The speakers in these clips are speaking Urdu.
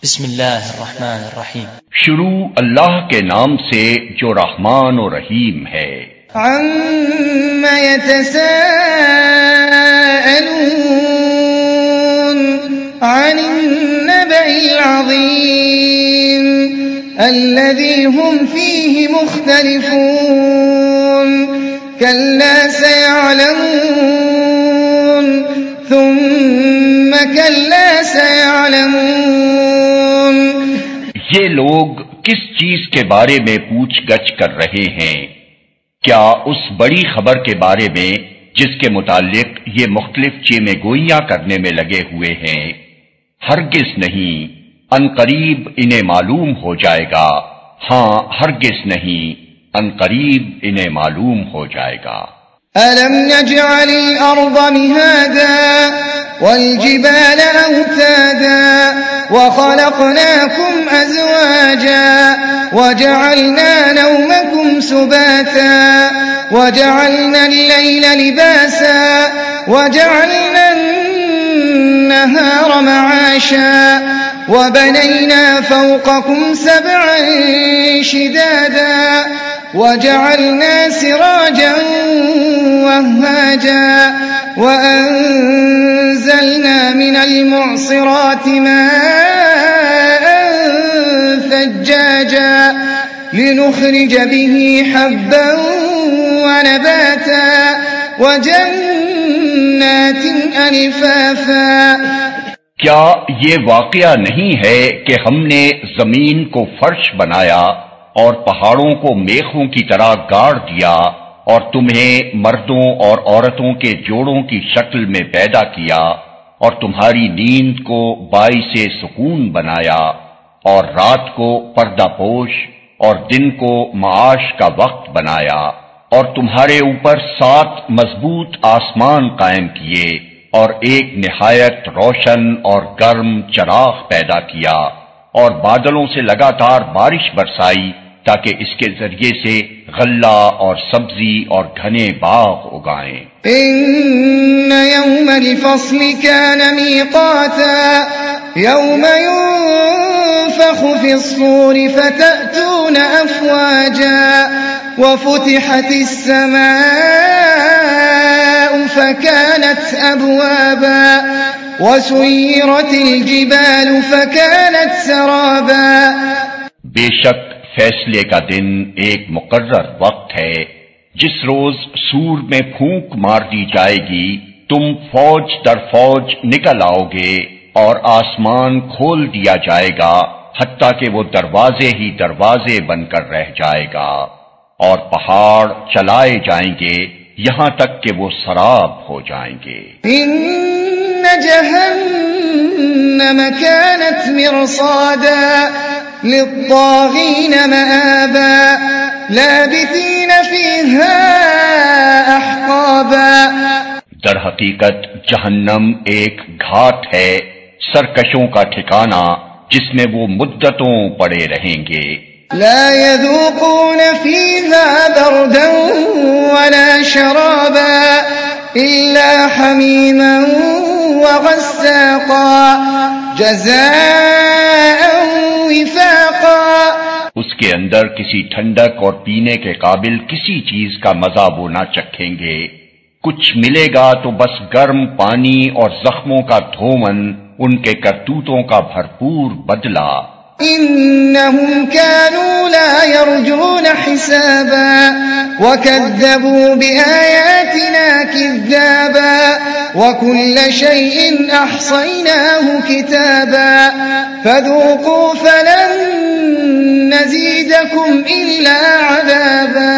بسم اللہ الرحمن الرحیم۔ شروع اللہ کے نام سے جو رحمان و رحیم ہے۔ عَمَّ يَتَسَاءَلُونَ عَنِ النَّبَإِ الْعَظِيمِ الَّذِي هُمْ فِيهِ مُخْتَلِفُونَ كَلَّا سَيَعْلَمُونَ ثُمَّ كَلَّا سَيَعْلَمُونَ۔ یہ لوگ کس چیز کے بارے میں پوچھ گچھ کر رہے ہیں؟ کیا اس بڑی خبر کے بارے میں جس کے متعلق یہ مختلف چیمے گوئیاں کرنے میں لگے ہوئے ہیں؟ ہرگز نہیں، ان قریب انہیں معلوم ہو جائے گا۔ ہاں ہرگز نہیں، ان قریب انہیں معلوم ہو جائے گا۔ أَلَمْ يَجْعَلِ الْأَرْضَ مِهَادًا وَالْجِبَالَ أَوْتَادًا وَخَلَقْنَاكُمْ أَزْوَاجًا وَجَعَلْنَا نَوْمَكُمْ سُبَاتًا وَجَعَلْنَا اللَّيْلَ لِبَاسًا وَجَعَلْنَا النَّهَارَ مَعَاشًا وَبَنَيْنَا فَوْقَكُمْ سَبْعًا شِدَادًا وَجَعَلْنَا سِرَاجًا وَهَّاجًا وَأَنزَلْنَا مِنَ الْمُعْصِرَاتِ مَاءً ثَجَّاجًا لِنُخْرِجَ بِهِ حَبًّا وَنَبَاتًا وَجَنَّاتٍ أَلْفَافًا۔ کیا یہ واقعہ نہیں ہے کہ ہم نے زمین کو فرش بنایا اور پہاڑوں کو میخوں کی طرح گاڑ دیا اور تمہیں مردوں اور عورتوں کے جوڑوں کی شکل میں پیدا کیا اور تمہاری نیند کو باعث سکون بنایا اور رات کو پردہ پوش اور دن کو معاش کا وقت بنایا اور تمہارے اوپر 7 مضبوط آسمان قائم کیے اور ایک نہایت روشن اور گرم چراغ پیدا کیا اور بادلوں سے لگاتار بارش برسائی تاکہ اس کے ذریعے سے غلہ اور سبزی اور گھنے باغ اگائیں۔ إن يوم الفصل كان ميقاتا يوم ينفخ في الصور فتأتون أفواجا وفتحت السماء فكانت أبوابا وسيرت الجبال فكانت سرابا۔ بے شک فیصلے کا دن ایک مقرر وقت ہے جس روز سور میں پھونک مار دی جائے گی، تم فوج در فوج نکل آؤ گے اور آسمان کھول دیا جائے گا حتیٰ کہ وہ دروازے ہی دروازے بن کر رہ جائے گا اور پہاڑ چلائے جائیں گے یہاں تک کہ وہ سراب ہو جائیں گے۔ إن جهنم كانت مرصادا للطاغين مآبا لابثين فيها أحقابا۔ در حقیقت جہنم ایک گھاٹ ہے، سرکشوں کا ٹھکانہ جس میں وہ مدتوں پڑے رہیں گے۔ لا يذوقون فيها بردا ولا شرابا إلا حميما وغساقا جزاء وفاقا۔ اس کے اندر کسی ٹھنڈک اور پینے کے قابل کسی چیز کا مزہ وہ نہ چکھیں گے، کچھ ملے گا تو بس گرم پانی اور زخموں کا دھومن، ان کے کرتوتوں کا بھرپور بدلہ۔ إنهم كانوا لا يرجون حسابا وكذبوا بآياتنا كذابا وكل شيء أحصيناه كتابا فذوقوا فلن نزيدكم إلا عذابا۔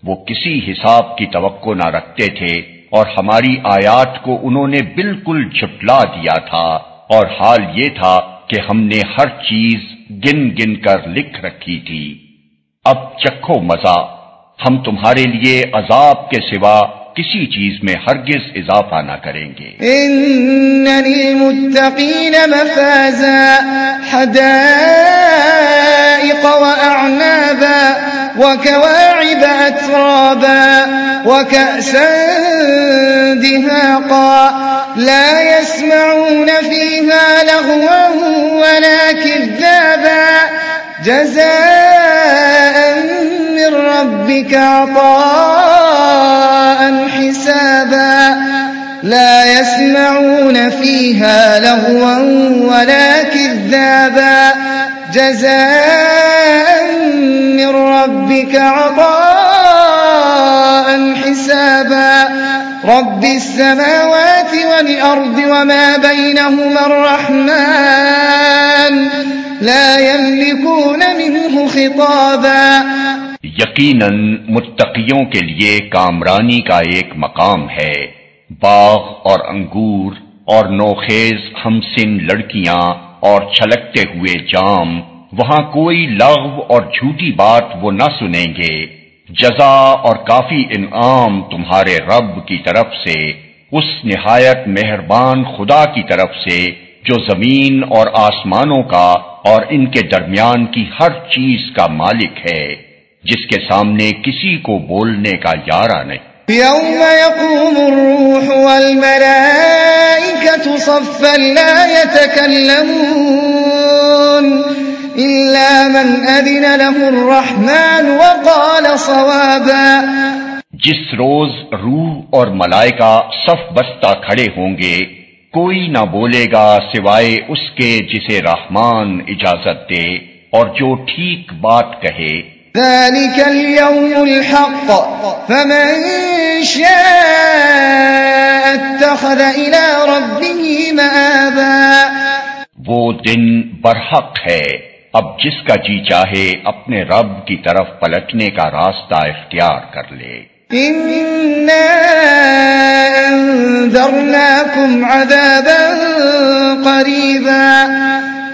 وہ کسی حساب کی توقع نہ رکھتے تھے اور ہماری آیات کو انہوں نے بالکل جھٹلا دیا تھا، اور حال یہ تھا کہ ہم نے ہر چیز گن گن کر لکھ رکھی تھی۔ اب چکھو مزہ، ہم تمہارے لیے عذاب کے سوا کسی چیز میں ہرگز اضافہ نہ کریں گے۔ إن للمتقين مفازا حدائق وأعنابا وكواعب أترابا وكأسا دهاقا لا يسمعون فيها لغوا جزاء من ربك عطاء حسابا لا يسمعون فيها لغوا ولا كذابا جزاء من ربك عطاء حسابا رب السماوات والأرض وما بينهما الرحمن لا يملكون منه خطابا یقیناً متقیوں کے لیے کامرانی کا ایک مقام ہے، باغ اور انگور اور نوخیز ہمسن لڑکیاں اور چھلکتے ہوئے جام، وہاں کوئی لغو اور جھوٹی بات وہ نہ سنیں گے۔ جزا اور کافی انعام تمہارے رب کی طرف سے، اس نہایت مہربان خدا کی طرف سے جو زمین اور آسمانوں کا اور ان کے درمیان کی ہر چیز کا مالک ہے، جس کے سامنے کسی کو بولنے کا یارہ نہیں۔ يوم يقوم الروح والملائكة صفا لا يتكلمون إلا من أذن له الرحمن وقال صوابا جس روز روح اور ملائکہ صف بستہ کھڑے ہوں گے، کوئی نہ بولے گا سوائے اس کے جسے رحمان اجازت دے اور جو ٹھیک بات کہے۔ ذلك اليوم الحق فمن شاء اتخذ إلى ربه مآبا وہ دن برحق ہے، اب جس کا جی چاہے اپنے رب کی طرف پلٹنے کا راستہ اختیار کر لے۔ إنا أنذرناكم عذابا قريبا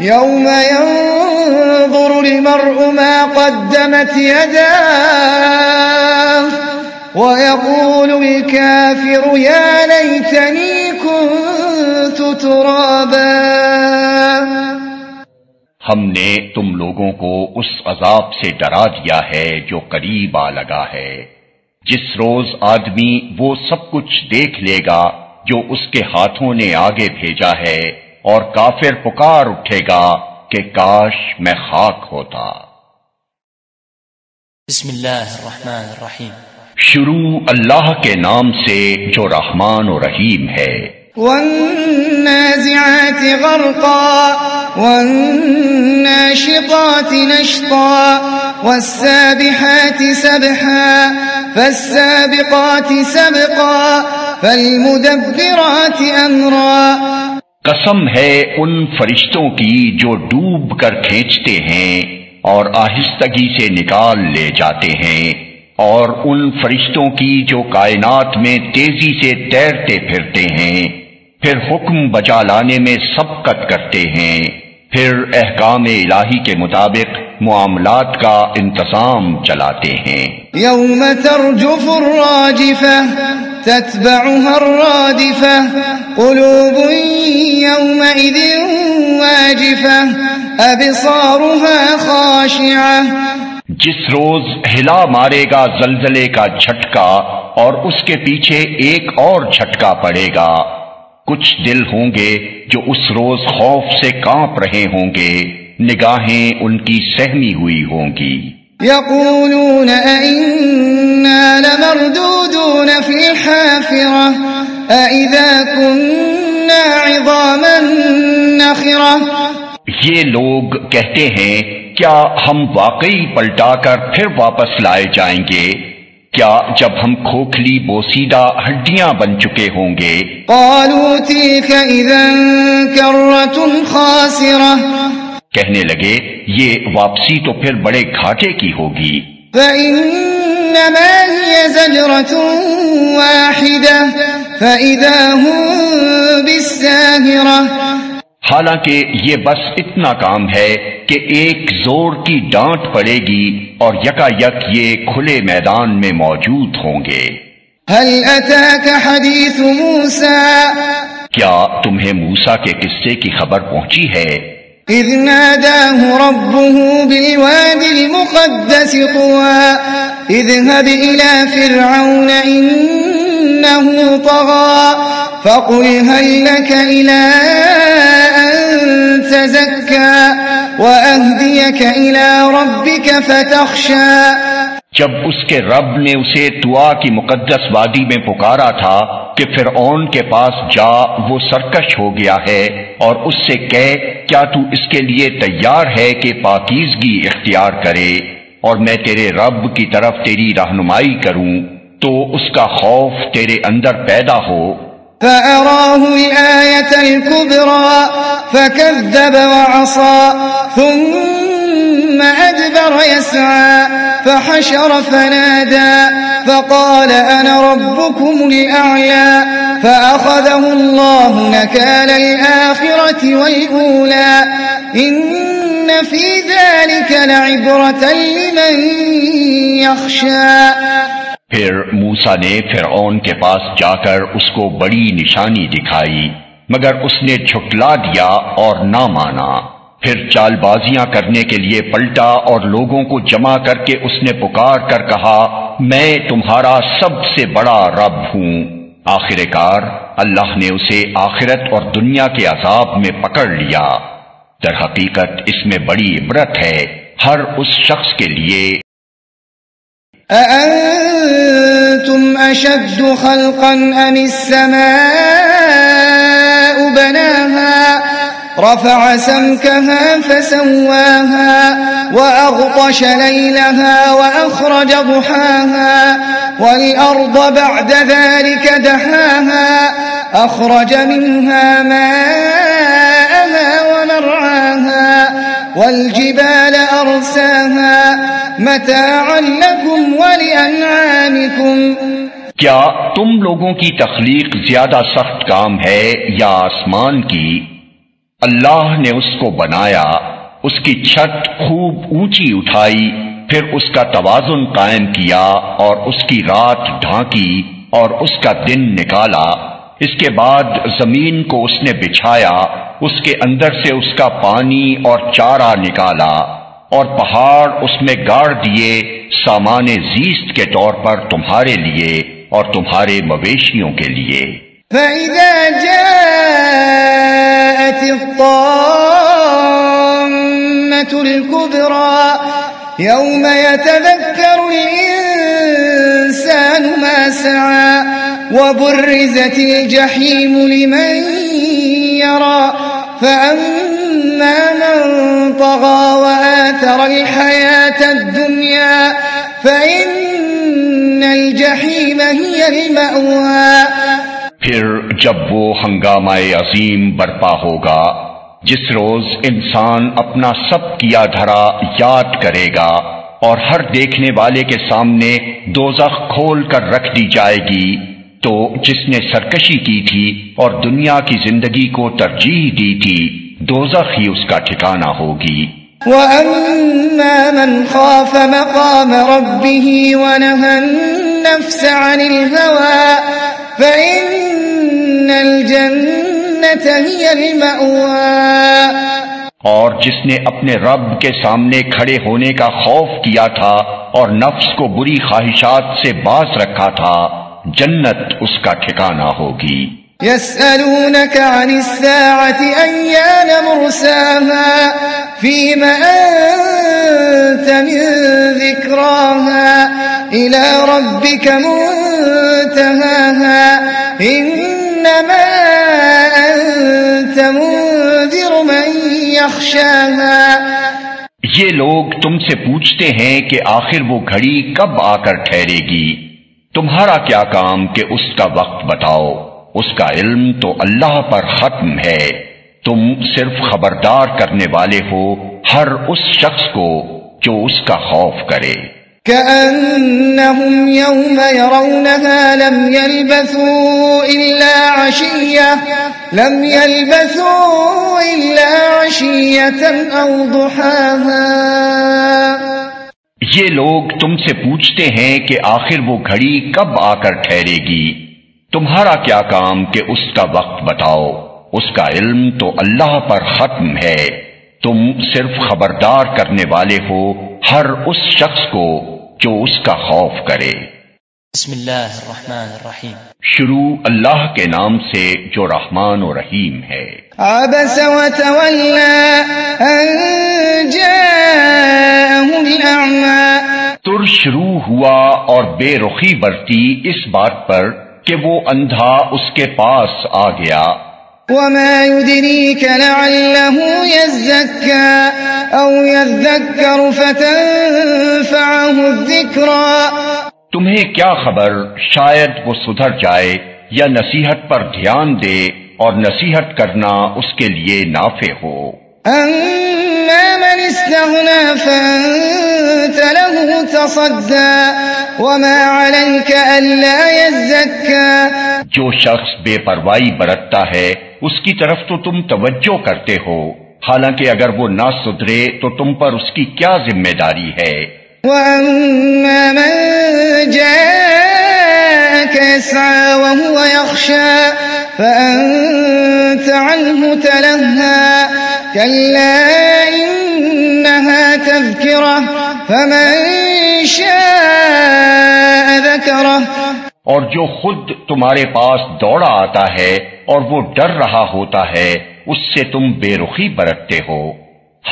يوم ينظر المرء ما قدمت يداه ويقول الكافر يا ليتني كنت ترابا ہم نے تم لوگوں کو اس عذاب سے ڈرا دیا ہے جو قریب آ لگا ہے، جس روز آدمی وہ سب کچھ دیکھ لے گا جو اس کے ہاتھوں نے آگے بھیجا ہے، اور کافر پکار اٹھے گا کہ کاش میں خاک ہوتا۔ بسم اللہ الرحمن الرحیم۔ شروع اللہ کے نام سے جو رحمان و رحیم ہے۔ والنازعات غرقا والناشطات نشطا والسابحات سبحا فالسابقات سبقا فالمدبرات امرا قسم ہے ان فرشتوں کی جو ڈوب کر کھینچتے ہیں اور آہستگی سے نکال لے جاتے ہیں، اور ان فرشتوں کی جو کائنات میں تیزی سے تیرتے پھرتے ہیں، پھر حکم بجا لانے میں سبقت کرتے ہیں، پھر احکام الہی کے مطابق معاملات کا انتظام چلاتے ہیں۔ یوم ترجف الراجفة تتبعها الرادفة قلوب يومئذ واجفة أبصارها خاشعة جس روز ہلا مارے گا زلزلے کا جھٹکا اور اس کے پیچھے ایک اور جھٹکا پڑے گا، کچھ دل ہوں گے جو اس روز خوف سے کانپ رہے ہوں گے، نگاہیں ان کی سہمی ہوئی ہوں گی۔ یقولون أئنا لمردودون في الحافرة أئذا كنا عظاما نخرة یہ لوگ کہتے ہیں کیا ہم واقعی پلٹا کر پھر واپس لائے جائیں گے؟ کیا جب ہم کھوکھلی بوسیدہ ہڈیاں بن چکے ہوں گے؟ قالوا تلك إذا كرة خاسرة کہنے لگے یہ واپسی تو پھر بڑے گھاٹے کی ہوگی۔ فإنما هي زجرة واحدة فإذا هم بالساهرة حالانکہ یہ بس اتنا کام ہے کہ ایک زور کی ڈانٹ پڑے گی اور یکا یک یہ کھلے میدان میں موجود ہوں گے۔ هل أتاك حديث موسى کیا تمہیں موسیٰ کے قصے کی خبر پہنچی ہے؟ إذ ناداه ربه بالواد المقدس طوى اذهب إلى فرعون إنه طغى فقل هل لك إلى أن تزكى وأهديك إلى ربك فتخشى. جب اس کے رب نے اسے طوا کی مقدس وادی میں پکارا تھا کہ فرعون کے پاس جا، وہ سرکش ہو گیا ہے، اور اس سے کہہ کیا تو اس کے لیے تیار ہے کہ پاکیزگی اختیار کرے اور میں تیرے رب کی طرف تیری رہنمائی کروں، تو اس کا خوف تیرے اندر پیدا ہو۔ فأراه الآية الكبرى فكذب وعصى ثم أدبر يسعى فحشر فنادى فقال أنا ربكم الأعلى فأخذه الله نكال الآخرة والأولى إن في ذلك لعبرة لمن يخشى۔ پھر موسیٰ نے فرعون کے پاس جا کر اس کو بڑی نشانی دکھائی، مگر اس نے جھٹلا دیا اور نہ مانا۔ پھر چال بازیاں کرنے کے لیے پلٹا اور لوگوں کو جمع کر کے اس نے پکار کر کہا میں تمہارا سب سے بڑا رب ہوں۔ آخر کار اللہ نے اسے آخرت اور دنیا کے عذاب میں پکڑ لیا۔ در حقیقت اس میں بڑی عبرت ہے ہر اس شخص کے لیے۔ أأنتم أشد خلقا أم السماء بناها رفع سمكها فسواها وأغطش ليلها وأخرج ضحاها والأرض بعد ذلك دحاها أخرج منها ماءها ومرعاها والجبال أرساها متاعا لكم ولأنعامكم۔ کیا تم لوگوں کی تخلیق زیادہ سخت کام ہے یا آسمان کی؟ اللہ نے اس کو بنایا، اس کی چھت خوب اونچی اٹھائی، پھر اس کا توازن قائم کیا اور اس کی رات ڈھانکی اور اس کا دن نکالا۔ اس کے بعد زمین کو اس نے بچھایا، اس کے اندر سے اس کا پانی اور چارہ نکالا، اور پہاڑ اس میں گاڑ دیے سامان زیست کے طور پر تمہارے لیے اور تمہارے مویشیوں کے لیے۔ فَإِذَا جَاءَتِ الطَّامَّةُ الْكُبْرَى يَوْمَ يَتَذَكَّرُ الْإِنسَانُ مَا سَعَى وَبُرِّزَتِ الْجَحِيمُ لِمَنْ يَرَى فَأَمَّا مَنْ طَغَى وَآثَرَ الْحَيَاةَ الدُّنْيَا فَإِنَّ الْجَحِيمَ هِيَ الْمَأْوَى۔ پھر جب وہ ہنگامہ عظیم برپا ہوگا جس روز انسان اپنا سب کیا دھرا یاد کرے گا اور ہر دیکھنے والے کے سامنے دوزخ کھول کر رکھ دی جائے گی، تو جس نے سرکشی کی تھی اور دنیا کی زندگی کو ترجیح دی تھی دوزخ ہی اس کا ٹھکانہ ہوگی۔ وَأَمَّا مَنْ خَافَ مَقَامَ رَبِّهِ وَنَهَى النَّفْسَ عَنِ الْهَوَى فَإِنَّ الْجَنَّةَ هِيَ الْمَأْوَى۔ اور جس نے اپنے رب کے سامنے کھڑے ہونے کا خوف کیا تھا اور نفس کو بری خواہشات سے باز رکھا تھا، جنت اس کا ٹھکانہ ہوگی۔ يسألونك عن الساعة أيان مرساها فيم أنت من ذكراها إلى ربك منتهاها إنما أنت منذر من يخشاها۔ یہ لوگ تم سے پوچھتے ہیں کہ آخر وہ گھڑی کب آ کر ٹھہرے گی، تمہارا کیا کام کہ اس کا وقت بتاؤ، اس کا علم تو اللہ پر ختم ہے، تم صرف خبردار کرنے والے ہو ہر اس شخص کو جو اس کا خوف کرے۔ كأنهم يوم يرونها لم يلبثوا إلا عشية أو ضحاها۔ یہ لوگ تم سے پوچھتے ہیں کہ آخر وہ گھڑی کب آ کر ٹھہرے گی، تمہارا کیا کام کہ اس کا وقت بتاؤ، اس کا علم تو اللہ پر ختم ہے، تم صرف خبردار کرنے والے ہو ہر اس شخص کو جو اس کا خوف کرے۔ بسم اللہ الرحمن الرحیم۔ شروع اللہ کے نام سے جو رحمان و رحیم ہے۔ عبس وتولى أن ہوا اور بے رخی برتی اس بات پر کہ وہ اندھا اس کے پاس آ گیا۔ وما يدريك لعله يزكى أو يذكر فتنفعه الذكرى، تمہیں کیا خبر، شاید وہ سدھر جائے یا نصیحت پر دھیان دے اور نصیحت کرنا اس کے لیے نافع ہو۔ أما من استغنى فأنت له تصدى وما عليك ألا يزكى، جو شخص بے پرواہی برتتا ہے اس کی طرف تو تم توجہ کرتے ہو، حالانکہ اگر وہ نہ سدھرے تو تم پر اس کی کیا ذمہ داری ہے۔ وأما من جاءك يسعى وهو يخشى فأنت عنه تلهى كلا إنها تذكرة فمن شاء ذكره، اور جو خود تمہارے پاس دوڑا آتا ہے اور وہ ڈر رہا ہوتا ہے اس سے تم بے رخی برتتے ہو،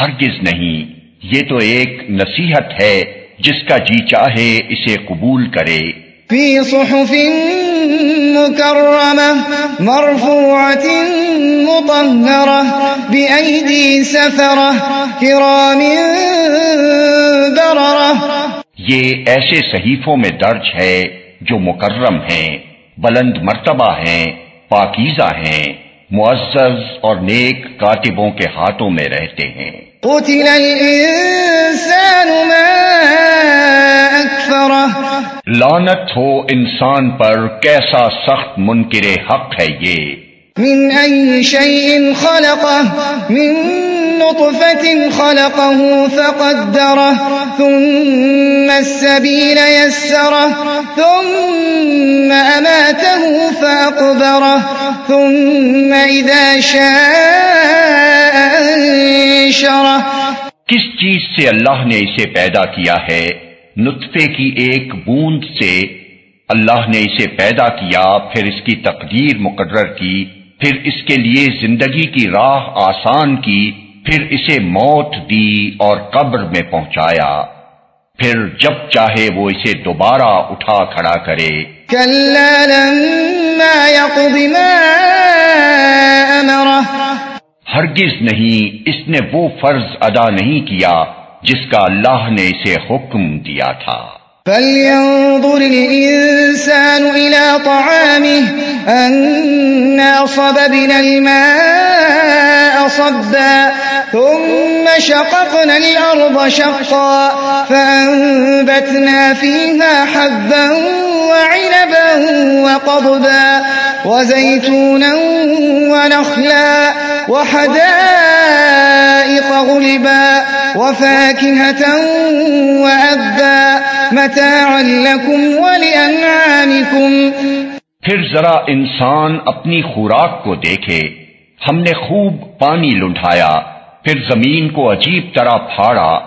ہرگز نہیں، یہ تو ایک نصیحت ہے، جس کا جی چاہے اسے قبول کرے۔ في صحف مكرمة مرفوعة مطهرة بأيدي سفرة كرام بررة، یہ ایسے صحیفوں میں درج ہے جو مکرم ہیں، بلند مرتبہ ہیں، پاکیزہ ہیں، معزز اور نیک کاتبوں کے ہاتھوں میں رہتے ہیں۔ قتل الإنسان ما أكفره، لعنت ہو انسان پر، کیسا سخت منکر حق ہے یہ۔ من أي شيء خلقه، من نطفة خلقه فقدره ثم السبيل يسره ثم أماته فأقبره ثم إذا شاء أنشره، کس چیز سے اللہ نے اسے پیدا کیا ہے؟ نطفے کی ایک بوند سے اللہ نے اسے پیدا کیا، پھر اس کی تقدیر مقرر کی، پھر اس کے لیے زندگی کی راہ آسان کی، پھر اسے موت دی اور قبر میں پہنچایا، پھر جب چاہے وہ اسے دوبارہ اٹھا کھڑا کرے۔ كلا لما يقض ما أمره، ہرگز نہیں، اس نے وہ فرض ادا نہیں کیا جس کا اللہ نے اسے حکم دیا تھا۔ فلينظر الإنسان إلى طعامه أنا صببنا الماء صبا ثم شققنا الأرض شقا فأنبتنا فيها حبا وعنبا وقضبا وزيتونا ونخلا وحدائق غلبا وفاكهة وأبا متاعا لكم ولأنعامكم۔ پھر ذرا انسان اپنی خوراک کو دیکھے، ہم نے خوب پانی لنڈھایا، پھر زمین کو عجیب طرح پھاڑا،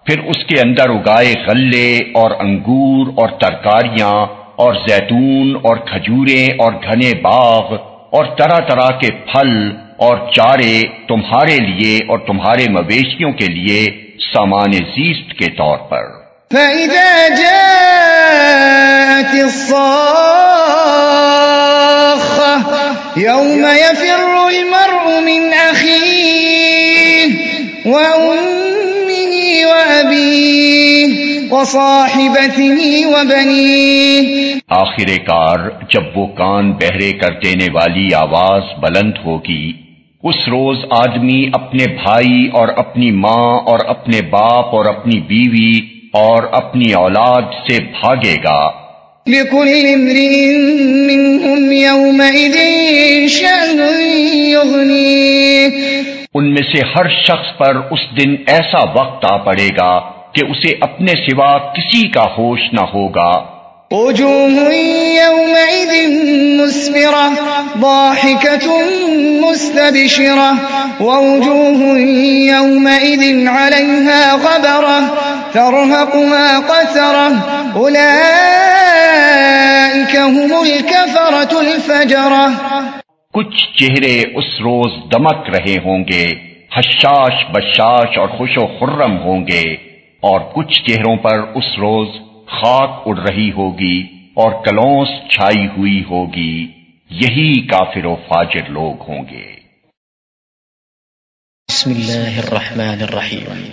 پھر اس کے اندر اگائے غلے اور انگور اور ترکاریاں اور زیتون اور کھجوریں اور گھنے باغ اور طرح طرح کے پھل اور چارے تمہارے لیے اور تمہارے مویشیوں کے لیے سامان زیست کے طور پر۔ فَإِذَا جَاءَتِ الصَّاخَّةُ يَوْمَ يَفِرُّ الْمَرْءُ مِنْ أَخِيهِ وَأُمِّهِ وَأَبِيهِ وَصَاحِبَتِهِ وَبَنِيهِ۔ آخر کار جب وہ کان بہرے کر دینے والی آواز بلند ہوگی، اس روز آدمی اپنے بھائی اور اپنی ماں اور اپنے باپ اور اپنی بیوی اور اپنی اولاد سے بھاگے گا۔ لِكُلِّ امْرِئٍ مِّنْهُمْ يَوْمَئِذٍ شَأْنٌ يُغْنِيهِ، ان میں سے ہر شخص پر اس دن ایسا وقت آ پڑے گا کہ اسے اپنے سوا کسی کا ہوش نہ ہوگا۔ وجوه يومئذ مسفرة ضاحكة مستبشرة ووجوه يومئذ عليها غبرة ترهقها قترة أولئك هم الكفرة الفجرة۔ کچھ چہرے اس روز دمک رہے ہوں گے، حشاش بشاش اور خوش و خرم ہوں گے، اور کچھ چہروں پر اس روز خاک اڑ رہی ہوگی اور کلونس چھائی ہوئی ہوگی، یہی کافر و فاجر لوگ ہوں گے۔ بسم اللہ الرحمن الرحیم۔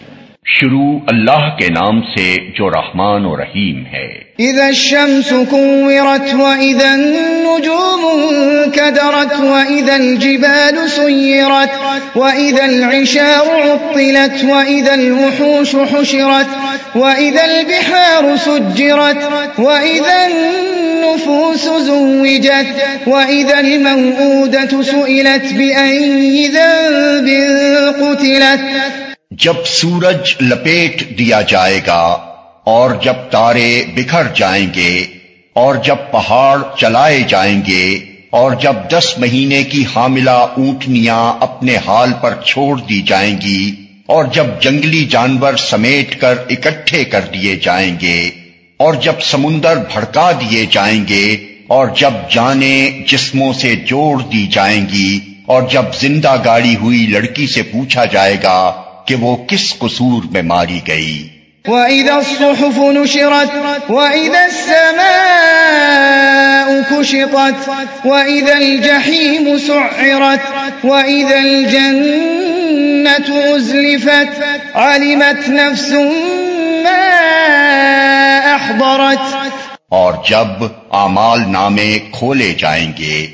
شروع اللہ کے نام سے جو رحمان و رحیم ہے۔ إذا الشمس كورت وإذا النجوم انكدرت وإذا الجبال سيرت وإذا العشار عطلت وإذا الوحوش حشرت وإذا البحار سجرت وإذا النفوس زوجت وإذا الموءودة سئلت بأي ذنب قتلت۔ جب سورج لپیٹ دیا جائے گا اور جب تارے بکھر جائیں گے اور جب پہاڑ چلائے جائیں گے اور جب 10 مہینے کی حاملہ اونٹنیاں اپنے حال پر چھوڑ دی جائیں گی اور جب جنگلی جانور سمیٹ کر اکٹھے کر دیے جائیں گے اور جب سمندر بھڑکا دیے جائیں گے اور جب جانیں جسموں سے جوڑ دی جائیں گی اور جب زندہ گاڑی ہوئی لڑکی سے پوچھا جائے گا کہ وہ کس قصور میں ماری گئی۔ وَإِذَا الصُّحُفُ نُشِرَتْ وَإِذَا السَّمَاءُ كُشِطَتْ وَإِذَا الْجَحِيمُ سُعِّرَتْ وَإِذَا الْجَنَّةُ أُزْلِفَتْ عَلِمَتْ نَفْسٌ مَّا أَحْضَرَتْ۔ اور جب اعمال نامے کھولے جائیں گے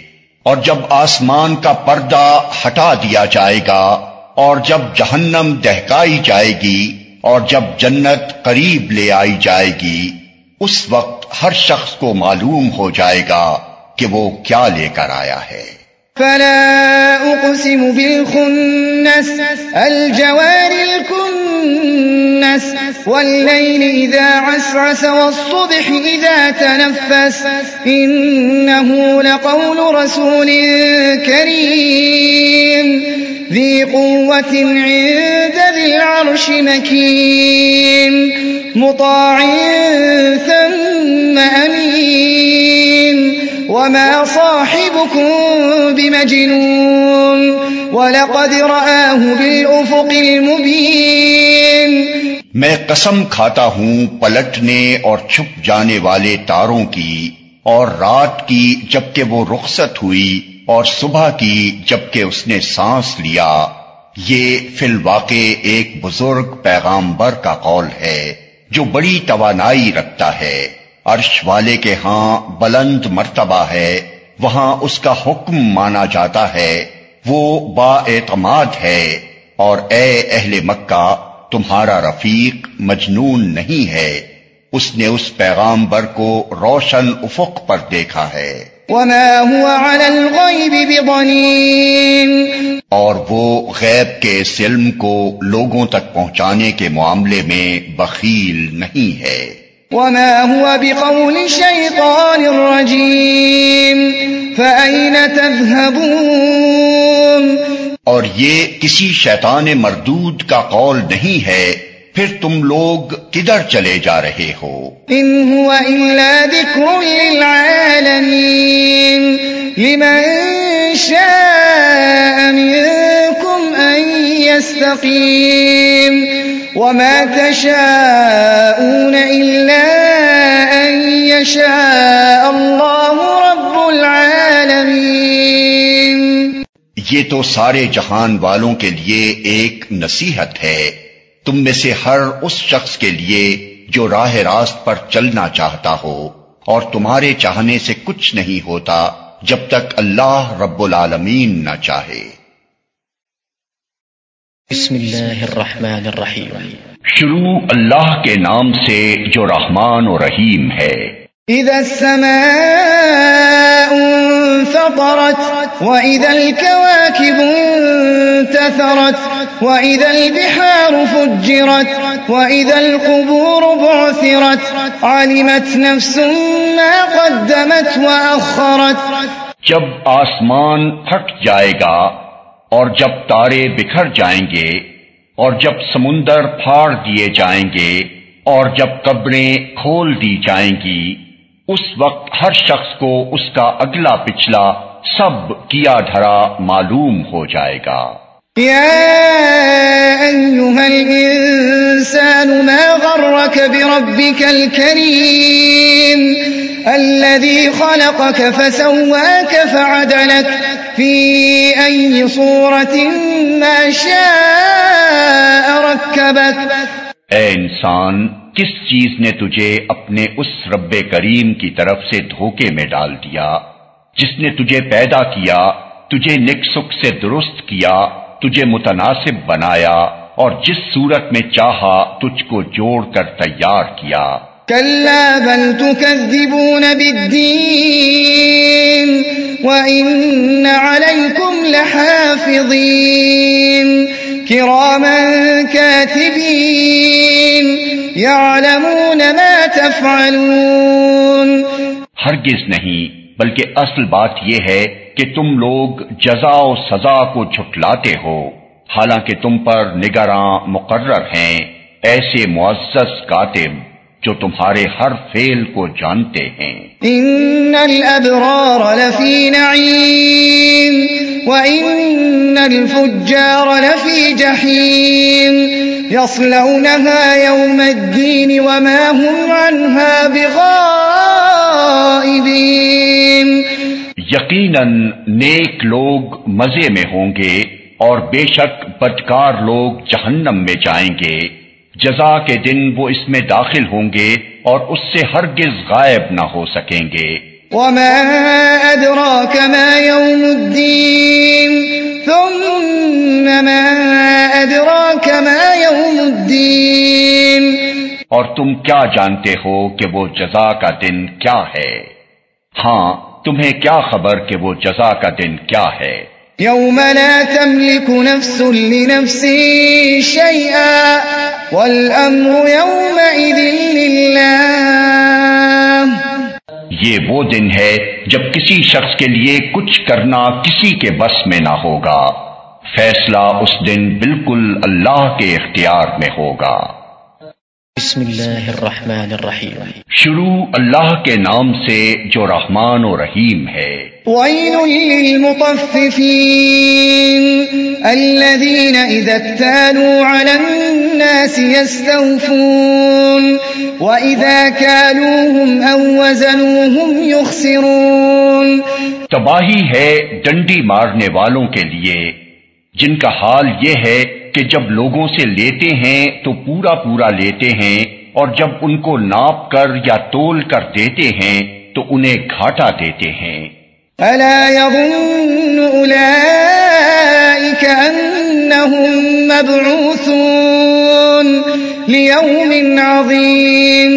اور جب آسمان کا پردہ ہٹا دیا جائے گا اور جب جہنم دہکائی جائے گی اور جب جنت قریب لے آئی جائے گی، اس وقت ہر شخص کو معلوم ہو جائے گا کہ وہ کیا لے کر آیا ہے۔ فلا اقسم بالخنس الجوار الكنس والليل اذا عسعس والصبح اذا تنفس انه لقول رسول كريم ذي قوة عند ذي العرش مكين مطاع ثم أمين وما صاحبكم بمجنون وَلَقَدْ رَآهُ بِالْأُفُقِ الْمُبِينِ۔ میں قسم کھاتا ہوں پلٹنے اور چھپ جانے والے تاروں کی، اور رات کی جبکہ وہ رخصت ہوئی، اور صبح کی جبکہ اس نے سانس لیا۔ یہ فی الواقع ایک بزرگ پیغامبر کا قول ہے جو بڑی توانائی رکھتا ہے، عرش والے کے ہاں بلند مرتبہ ہے، وہاں اس کا حکم مانا جاتا ہے، وہ با اعتماد ہے۔ اور اے اہل مکہ، تمہارا رفیق مجنون نہیں ہے، اس نے اس پیغامبر کو روشن افق پر دیکھا ہے۔ وما هو على الغيب بضنين، اور وہ غیب کے اس علم کو لوگوں تک پہنچانے کے معاملے میں بخیل نہیں ہے۔ وما هو بقول شيطان رجيم فأين تذهبون، اور یہ کسی شیطان مردود کا قول نہیں ہے، پھر تم لوگ کدھر چلے جا رہے ہو؟ إن هو إلا ذكر للعالمين لمن شاء منكم أن يستقيم وما تشاءون إلا أن يشاء الله رب العالمين۔ یہ تو سارے جہان والوں کے لیے ایک نصیحت ہے، تم میں سے ہر اس شخص کے لیے جو راہ راست پر چلنا چاہتا ہو، اور تمہارے چاہنے سے کچھ نہیں ہوتا جب تک اللہ رب العالمین نہ چاہے۔ بسم اللہ الرحمن الرحیم۔ شروع اللہ کے نام سے جو رحمان و رحیم ہے۔ إذا السماء انفطرت وإذا الكواكب انتثرت وإذا البحار فجرت وإذا القبور بعثرت علمت نفس ما قدمت وأخرت۔ جب آسمان پھٹ جائے گا اور جب تارے بکھر جائیں گے اور جب سمندر پھاڑ دیے جائیں گے اور جب قبریں کھول دی جائیں گی، اس وقت ہر شخص کو اس کا اگلا پچھلا سب کیا دھرا معلوم ہو جائے گا۔ يا أيها الإنسان ما غرك غرك بربك الكريم الذي خلقك فسواك فعدلك في أي صورة ما شاء ركبك. اے انسان، کس چیز نے تجھے اپنے اس رب کریم کی طرف سے دھوکے میں ڈال دیا جس نے تجھے پیدا کیا، تجھے نک سک سے درست کیا، تجھے متناسب بنایا اور جس صورت میں چاہا تجھ کو جوڑ کر تیار کیا. كلا بل تكذبون بالدين وإن عليكم لحافظين كراما كاتبين يعلمون ما تفعلون. ہرگز نہیں، بلکہ اصل بات یہ ہے کہ تم لوگ جزا و سزا کو جھٹلاتے ہو، حالانکہ تم پر نگراں مقرر ہیں ایسے معزز کاتب جو تمہارے ہر فعل کو جانتے ہیں. ان الابرار لفی نعیم وان الفجار لفی جحیم یصلونها یوم الدین وما هم عنها بغائبین. یقیناً نیک لوگ مزے میں ہوں گے اور بے شک بدکار لوگ جہنم میں جائیں گے. جزا کے دن وہ اس میں داخل ہوں گے اور اس سے ہرگز غائب نہ ہو سکیں گے. وما ادراک ما یوم الدین ثم ما ادراک ما یوم الدین. اور تم کیا جانتے ہو کہ وہ جزا کا دن کیا ہے؟ ہاں، تمہیں کیا خبر کہ وہ جزا کا دن کیا ہے؟ یوم لا تملک نفس لنفس شیئا والامر یومئذ للہ. یہ وہ دن ہے جب کسی شخص کے لیے کچھ کرنا کسی کے بس میں نہ ہوگا، فیصلہ اس دن بالکل اللہ کے اختیار میں ہوگا. بسم اللہ الرحمن الرحیم. شروع اللہ کے نام سے جو رحمان و رحیم ہے. ویل للمطففین الذین اذا اکتالوا علی الناس یستوفون واذا کالوهم او وزنوهم یخسرون. تباہی ہے ڈنڈی مارنے والوں کے لیے جن کا حال یہ ہے کہ جب لوگوں سے لیتے ہیں تو پورا پورا لیتے ہیں اور جب ان کو ناپ کر یا تول کر دیتے ہیں تو انہیں گھاٹا دیتے ہیں. الا يظن اولئك انهم مبعوثون ليوم عظيم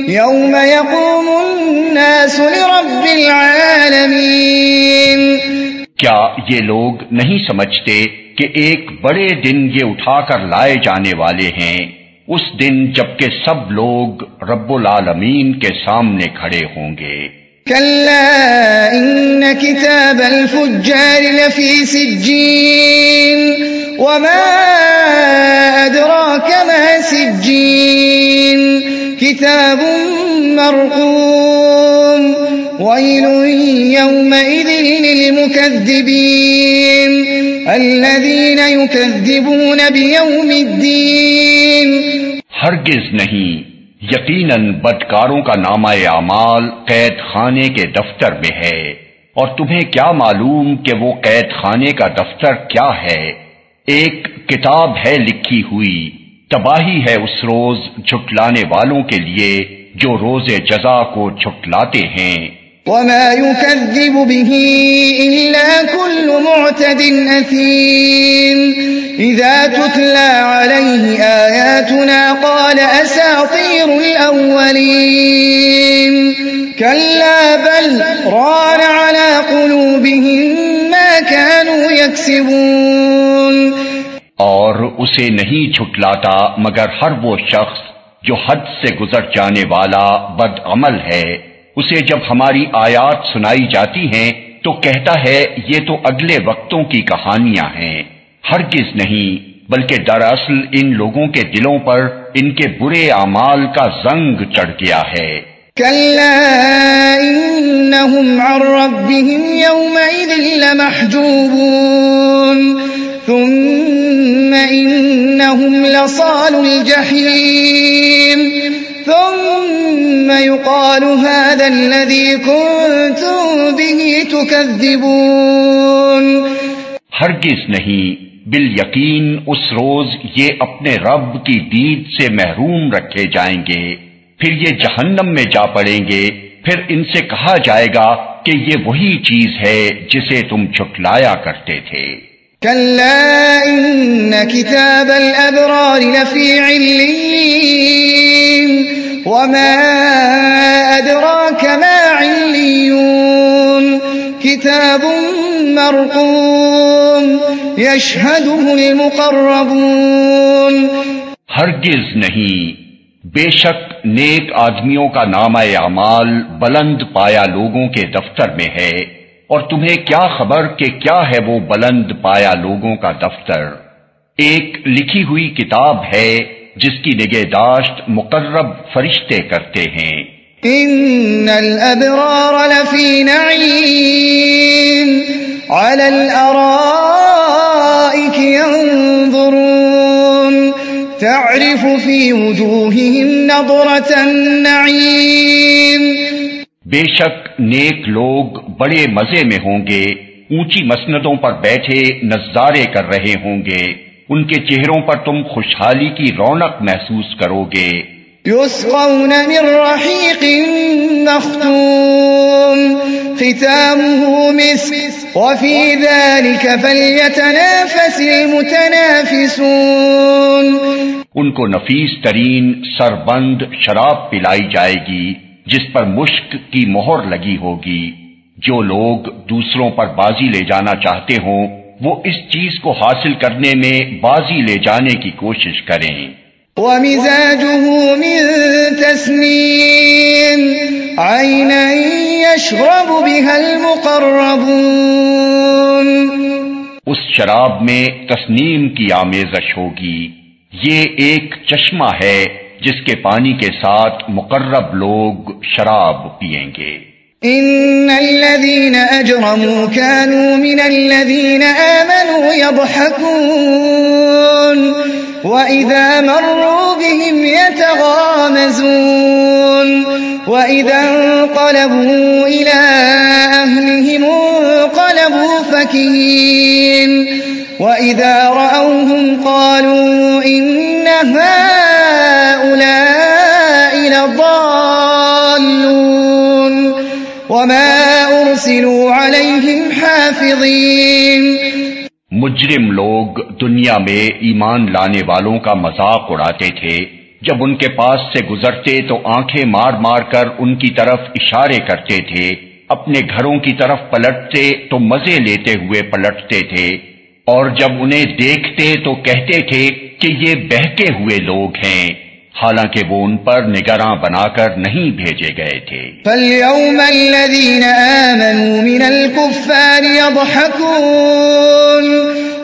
يوم يقوم الناس لرب العالمين. کیا یہ لوگ نہیں سمجھتے کہ ایک بڑے دن یہ اٹھا کر لائے جانے والے ہیں، اس دن جبکہ سب لوگ رب العالمین کے سامنے کھڑے ہوں گے. كلا إن كتاب الفجار لفي سجين وما أدراك ما سجين كتاب مرقوم ويل يومئذ للمكذبين الذين يكذبون بيوم الدين. ہرگز نہیں، یقیناً بدکاروں کا نامہ اعمال قید خانے کے دفتر میں ہے، اور تمہیں کیا معلوم کہ وہ قید خانے کا دفتر کیا ہے؟ ایک کتاب ہے لکھی ہوئی. تباہی ہے اس روز جھٹلانے والوں کے لیے جو روز جزا کو جھٹلاتے ہیں. وما يكذب به إلا كل معتد أثيم إذا تتلى عليه آياتنا قال أساطير الأولين كلا بل ران على قلوبهم ما كانوا يكسبون. اور اسے نہیں جھٹلاتا مگر ہر وہ شخص جو حد سے گزر جانے والا بد عمل ہے. اسے جب ہماری آیات سنائی جاتی ہیں تو کہتا ہے یہ تو اگلے وقتوں کی کہانیاں ہیں. ہرگز نہیں، بلکہ دراصل ان لوگوں کے دلوں پر ان کے برے اعمال کا زنگ چڑھ گیا ہے. كلا إنهم عن ربهم يومئذ لمحجوبون ثم إنهم لصال الجحيم ثم يقال هذا الذي كنتم به تكذبون. ہرگز نہیں، بالیقین اس روز یہ اپنے رب کی دید سے محروم رکھے جائیں گے، پھر یہ جہنم میں جا پڑیں گے، پھر ان سے کہا جائے گا کہ یہ وہی چیز ہے جسے تم جھٹلایا کرتے تھے۔ كلا إن كتاب الأبرار لفي عليين وما أدراك ما عليون كتاب مرقوم يشهده المقربون. ہرگز نہیں، بے شک نیک آدمیوں کا نامہ اعمال بلند پایا لوگوں کے دفتر میں ہے، اور تمہیں کیا خبر کہ کیا ہے وہ بلند پایا لوگوں کا دفتر؟ ایک لکھی ہوئی کتاب ہے جس کی نگہداشت مقرب فرشتے کرتے ہیں۔ ان الابرار لفی نعیم علی الارائک ينظرون تعرف فی وجوہہم نظرة النعیم. بے شک نیک لوگ بڑے مزے میں ہوں گے، اونچی مسندوں پر بیٹھے نظارے کر رہے ہوں گے، ان کے چہروں پر تم خوشحالی کی رونق محسوس کرو گے۔ یسقون من رحیق مختوم ختامه مسک وفی ذلك فلیتنافس المتنافسون. ان کو نفیس ترین سربند شراب پلائی جائے گی جس پر مشک کی مہر لگی ہوگی۔ جو لوگ دوسروں پر بازی لے جانا چاہتے ہوں وہ اس چیز کو حاصل کرنے میں بازی لے جانے کی کوشش کریں۔ وَمِزَاجُهُ مِن تَسْنِيمٍ عَيْنًا يَشْرَبُ بِهَا الْمُقَرَّبُونَ. اس شراب میں تسنیم کی آمیزش ہوگی، یہ ایک چشمہ ہے جس کے پانی کے ساتھ مقرب لوگ شراب پیئیں گے۔ ان الذين اجرموا كانوا من الذين آمنوا يضحكون واذا مروا بهم يتغامزون واذا انقلبوا الى اهلهم انقلبوا فكهين واذا رأوهم قالوا ان هؤلاء لضالون وما ارسلوا عليهم حافظين. مجرم لوگ دنیا میں ایمان لانے والوں کا مذاق اڑاتے تھے، جب ان کے پاس سے گزرتے تو آنکھیں مار مار کر ان کی طرف اشارے کرتے تھے، اپنے گھروں کی طرف پلٹتے تو مزے لیتے ہوئے پلٹتے تھے، اور جب انہیں دیکھتے تو کہتے تھے کہ یہ بہکے ہوئے لوگ ہیں، حالانکہ وہ ان پر نگراں بنا کر نہیں بھیجے گئے تھے۔ فَالْيَوْمَ الَّذِينَ آمَنُوا مِنَ الْكُفَّارِ يَضْحَكُونَ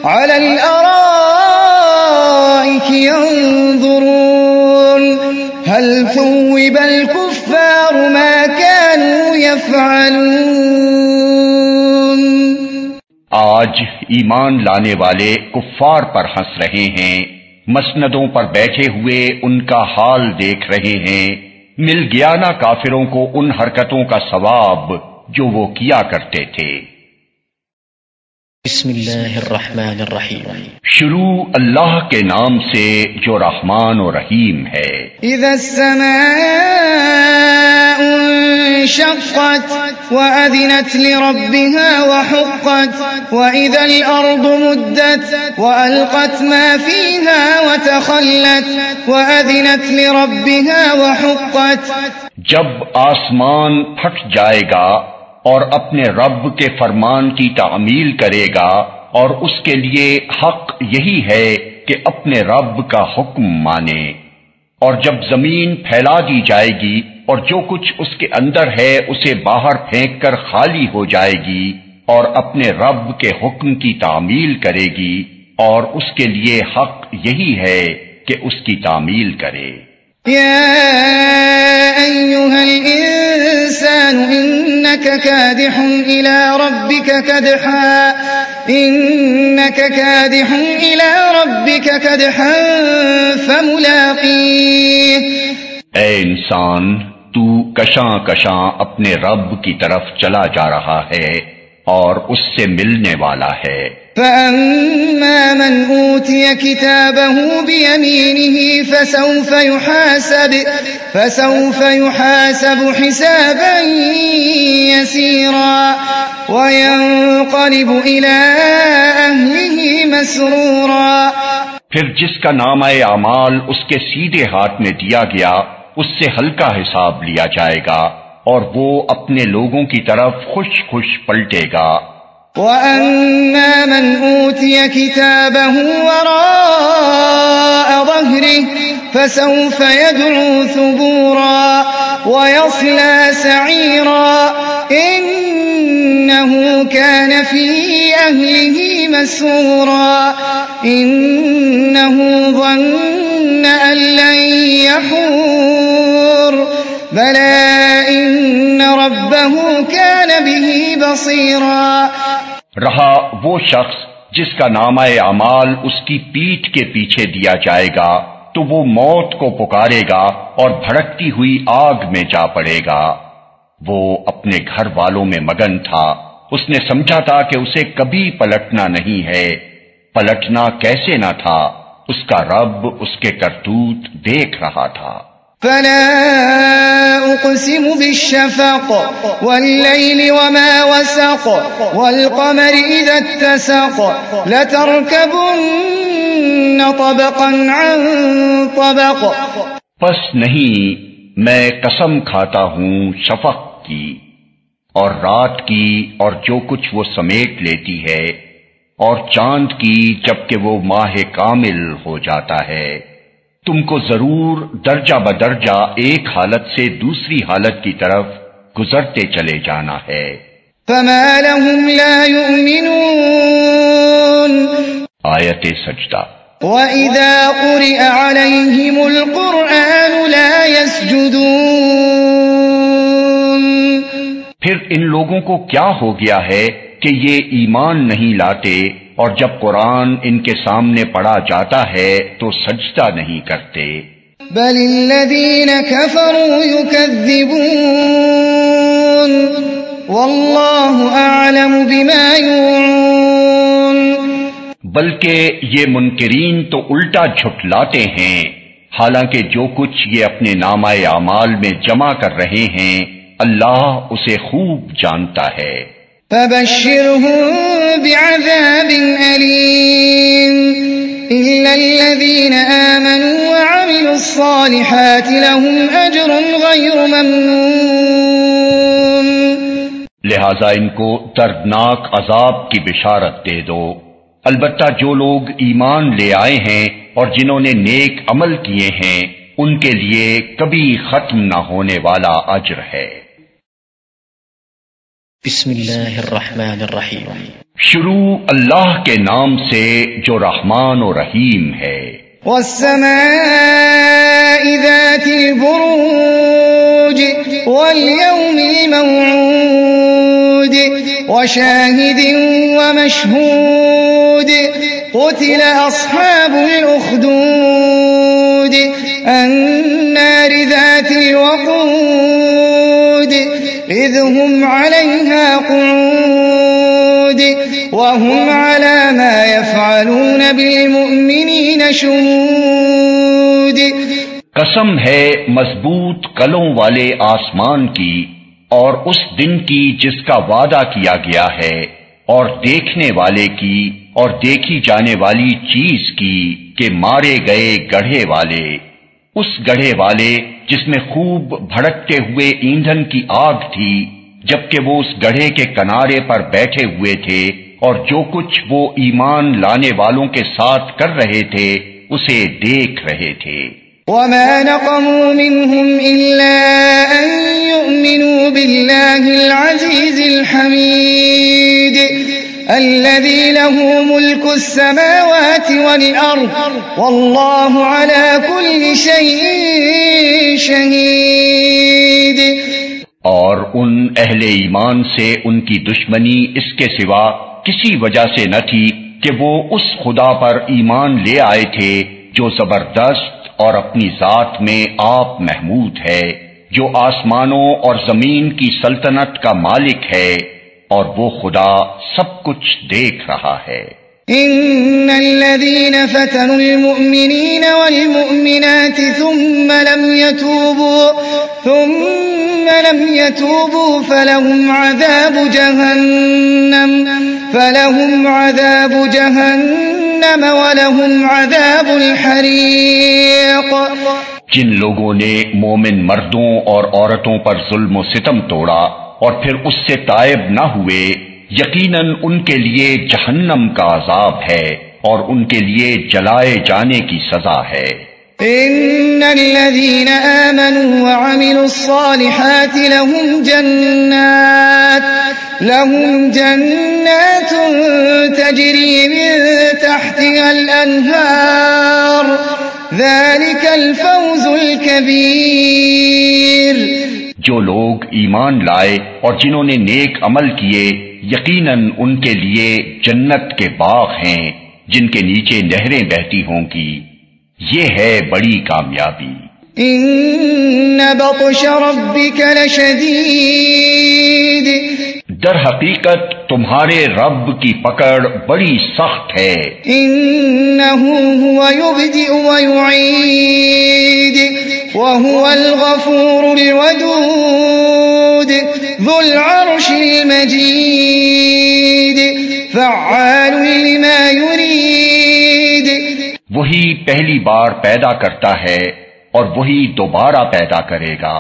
عَلَى الْأَرَائِكِ يَنظُرُونَ هَلْ ثُوِّبَ الْكُفَّارُ مَا كَانُوا يَفْعَلُونَ. آج ایمان لانے والے کفار پر ہنس رہے ہیں، مسندوں پر بیٹھے ہوئے ان کا حال دیکھ رہے ہیں، مل گیا نا کافروں کو ان حرکتوں کا ثواب جو وہ کیا کرتے تھے۔ بسم اللہ الرحمن الرحیم. شروع اللہ کے نام سے جو رحمان و رحیم ہے۔ اذا السماء انشقت وأذنت لربها وحقت وإذا الأرض مدت وألقت ما فيها وتخلت وأذنت لربها وحقت. جب آسمان پھٹ جائے گا اور اپنے رب کے فرمان کی تعمیل کرے گا، اور اس کے لیے حق یہی ہے کہ اپنے رب کا حکم مانے، اور جب زمین پھیلا دی جائے گی اور جو کچھ اس کے اندر ہے اسے باہر پھینک کر خالی ہو جائے گی، اور اپنے رب کے حکم کی تعمیل کرے گی، اور اس کے لیے حق یہی ہے کہ اس کی تعمیل کرے۔ يا أيها الإنسان إنك كادح إلى ربك كدحا فملاقيه. اے انسان، تو کشاں کشاں اپنے رب کی طرف چلا جا رہا ہے اور اس سے ملنے والا ہے۔ فَأَمَّا مَنْ أُوتِيَ كِتَابَهُ بِيَمِينِهِ فَسَوْفَ يُحَاسَبُ حِسَابًا يَسِيرًا وَيَنقَلِبُ إِلَىٰ أَهْلِهِ مَسْرُورًا۔ پھر جس کا نامہ اعمال اس کے سیدھے ہاتھ میں دیا گیا، اس سے ہلکا حساب لیا جائے گا اور وہ اپنے لوگوں کی طرف خوش خوش پلٹے گا۔ وَأَمَّا مَنْ أُوتِيَ كِتَابَهُ وَرَاءَ ظَهْرِهِ فَسَوْفَ يَدْعُو ثُبُورًا وَيَصْلَىٰ سَعِيرًا إِنَّهُ كَانَ فِي أَهْلِهِ مَسْرُورًا إِنَّهُ ظَنَّ أَن لَّن يَحُورَ بَلَىٰ إِنَّ رَبَّهُ كَانَ بِهِ بَصِيرًا۔ رہا وہ شخص جس کا نامہ اعمال اس کی پیٹھ کے پیچھے دیا جائے گا، تو وہ موت کو پکارے گا اور بھڑکتی ہوئی آگ میں جا پڑے گا۔ وہ اپنے گھر والوں میں مگن تھا، اس نے سمجھا تھا کہ اسے کبھی پلٹنا نہیں ہے۔ پلٹنا کیسے نہ تھا، اس کا رب اس کے کرتوت دیکھ رہا تھا۔ فَلَا أُقْسِمُ بِالشَّفَقِ وَاللَّيْلِ وَمَا وَسَقَ وَالْقَمَرِ إِذَا اتَّسَقَ لَتَرْكَبُنَّ طَبَقًا عَن طَبَقٍ۔ پس نہیں، میں قسم کھاتا ہوں شفق کی اور رات کی اور جو کچھ وہ سمیٹ لیتی ہے، اور چاند کی جبکہ وہ ماہ کامل ہو جاتا ہے۔ تم کو ضرور درجہ بدرجہ ایک حالت سے دوسری حالت کی طرف گزرتے چلے جانا ہے۔ فَمَا لَهُمْ لَا يُؤْمِنُونَ۔ آیت سجدہ۔ وَإِذَا قُرِئَ عَلَيْهِمُ الْقُرْآنُ لَا يَسْجُدُونَ۔ پھر ان لوگوں کو کیا ہو گیا ہے کہ یہ ایمان نہیں لاتے، اور جب قرآن ان کے سامنے پڑھا جاتا ہے تو سجدہ نہیں کرتے۔ بل الذین کفروا یکذبون واللہ اعلم بما یوعون۔ بلکہ یہ منکرین تو الٹا جھٹلاتے ہیں، حالانکہ جو کچھ یہ اپنے نامہ اعمال میں جمع کر رہے ہیں اللہ اسے خوب جانتا ہے۔ فبشرهم بعذاب أليم إلا الذين آمنوا وعملوا الصالحات لهم أجر غير ممنون۔ لہذا ان کو دردناک عذاب کی بشارت دے دو، البتہ جو لوگ ایمان لے آئے ہیں اور جنہوں نے نیک عمل کیے ہیں ان کے لیے کبھی ختم نہ ہونے والا اجر ہے۔ بسم اللہ الرحمن الرحیم۔ شروع اللہ کے نام سے جو رحمان و رحیم ہے۔ والسماء ذات البروج واليوم الموعود وشاهد ومشهود قتل أصحاب الأخدود النار ذات الوقود إذ هم عليها قعود وهم على ما يفعلون بالمؤمنين شهود۔ قسم ہے مضبوط کلوں والے آسمان کی اور اس دن کی جس کا وعدہ کیا گیا ہے، اور دیکھنے والے کی اور دیکھی جانے والی چیز کی کہ مارے گئے گڑھے والے، اس گڑھے والے جس میں خوب بھڑکتے ہوئے ایندھن کی آگ تھی، جبکہ وہ اس گڑھے کے کنارے پر بیٹھے ہوئے تھے اور جو کچھ وہ ایمان لانے والوں کے ساتھ کر رہے تھے اسے دیکھ رہے تھے۔ وما نقموا منهم إلا أن يؤمنوا بالله العزيز الحميد الذي له ملك السماوات والأرض والله على كل شيء شهيد۔ اور ان اہل ایمان سے ان کی دشمنی اس کے سوا کسی وجہ سے نہ تھی کہ وہ اس خدا پر ایمان لے آئے تھے جو زبردست اور اپنی ذات میں آپ محمود ہے، جو آسمانوں اور زمین کی سلطنت کا مالک ہے، اور وہ خدا سب کچھ دیکھ رہا ہے۔ إن الذين فتنوا المؤمنين والمؤمنات ثم لم يتوبوا فلهم عذاب جهنم ولهم عذاب الحريق۔ جن لوگوں نے مومن مردوں اور عورتوں پر ظلم و ستم توڑا اور پھر اس سے تائب نہ ہوئے، یقیناً ان کے لیے جہنم کا عذاب ہے اور ان کے لیے جلائے جانے کی سزا ہے۔ ان الذين آمنوا وعملوا الصالحات لهم جنات تجري من تحتها الأنهار ذلك الفوز الكبير۔ جو لوگ ایمان لائے اور جنہوں نے نیک عمل کیے، یقیناً ان کے لیے جنت کے باغ ہیں جن کے نیچے نہریں بہتی ہوں گی، یہ ہے بڑی کامیابی۔ ان بطش ربک لشدید، در حقیقت تمہارے رب کی پکڑ بڑی سخت ہے۔ انه هو يبدئ ويعيد وهو الغفور الودود ذو العرش المجيد فعال لما يريد۔ وہی پہلی بار پیدا کرتا ہے اور وہی دوبارہ پیدا کرے گا،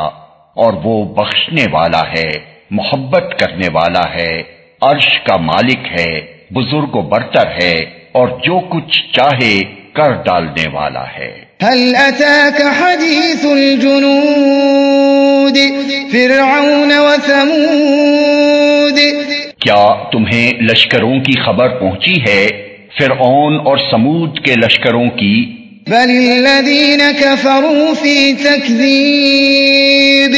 اور وہ بخشنے والا ہے، محبت کرنے والا ہے، عرش کا مالک ہے، بزرگ و برتر ہے، اور جو کچھ چاہے کر ڈالنے والا ہے۔ هل أتاك حديث الجنود فرعون وثمود، کیا تمہیں لشکروں کی خبر پہنچی ہے، فرعون اور سمود کے لشکروں کی؟ بل الذين كفروا في تكذيب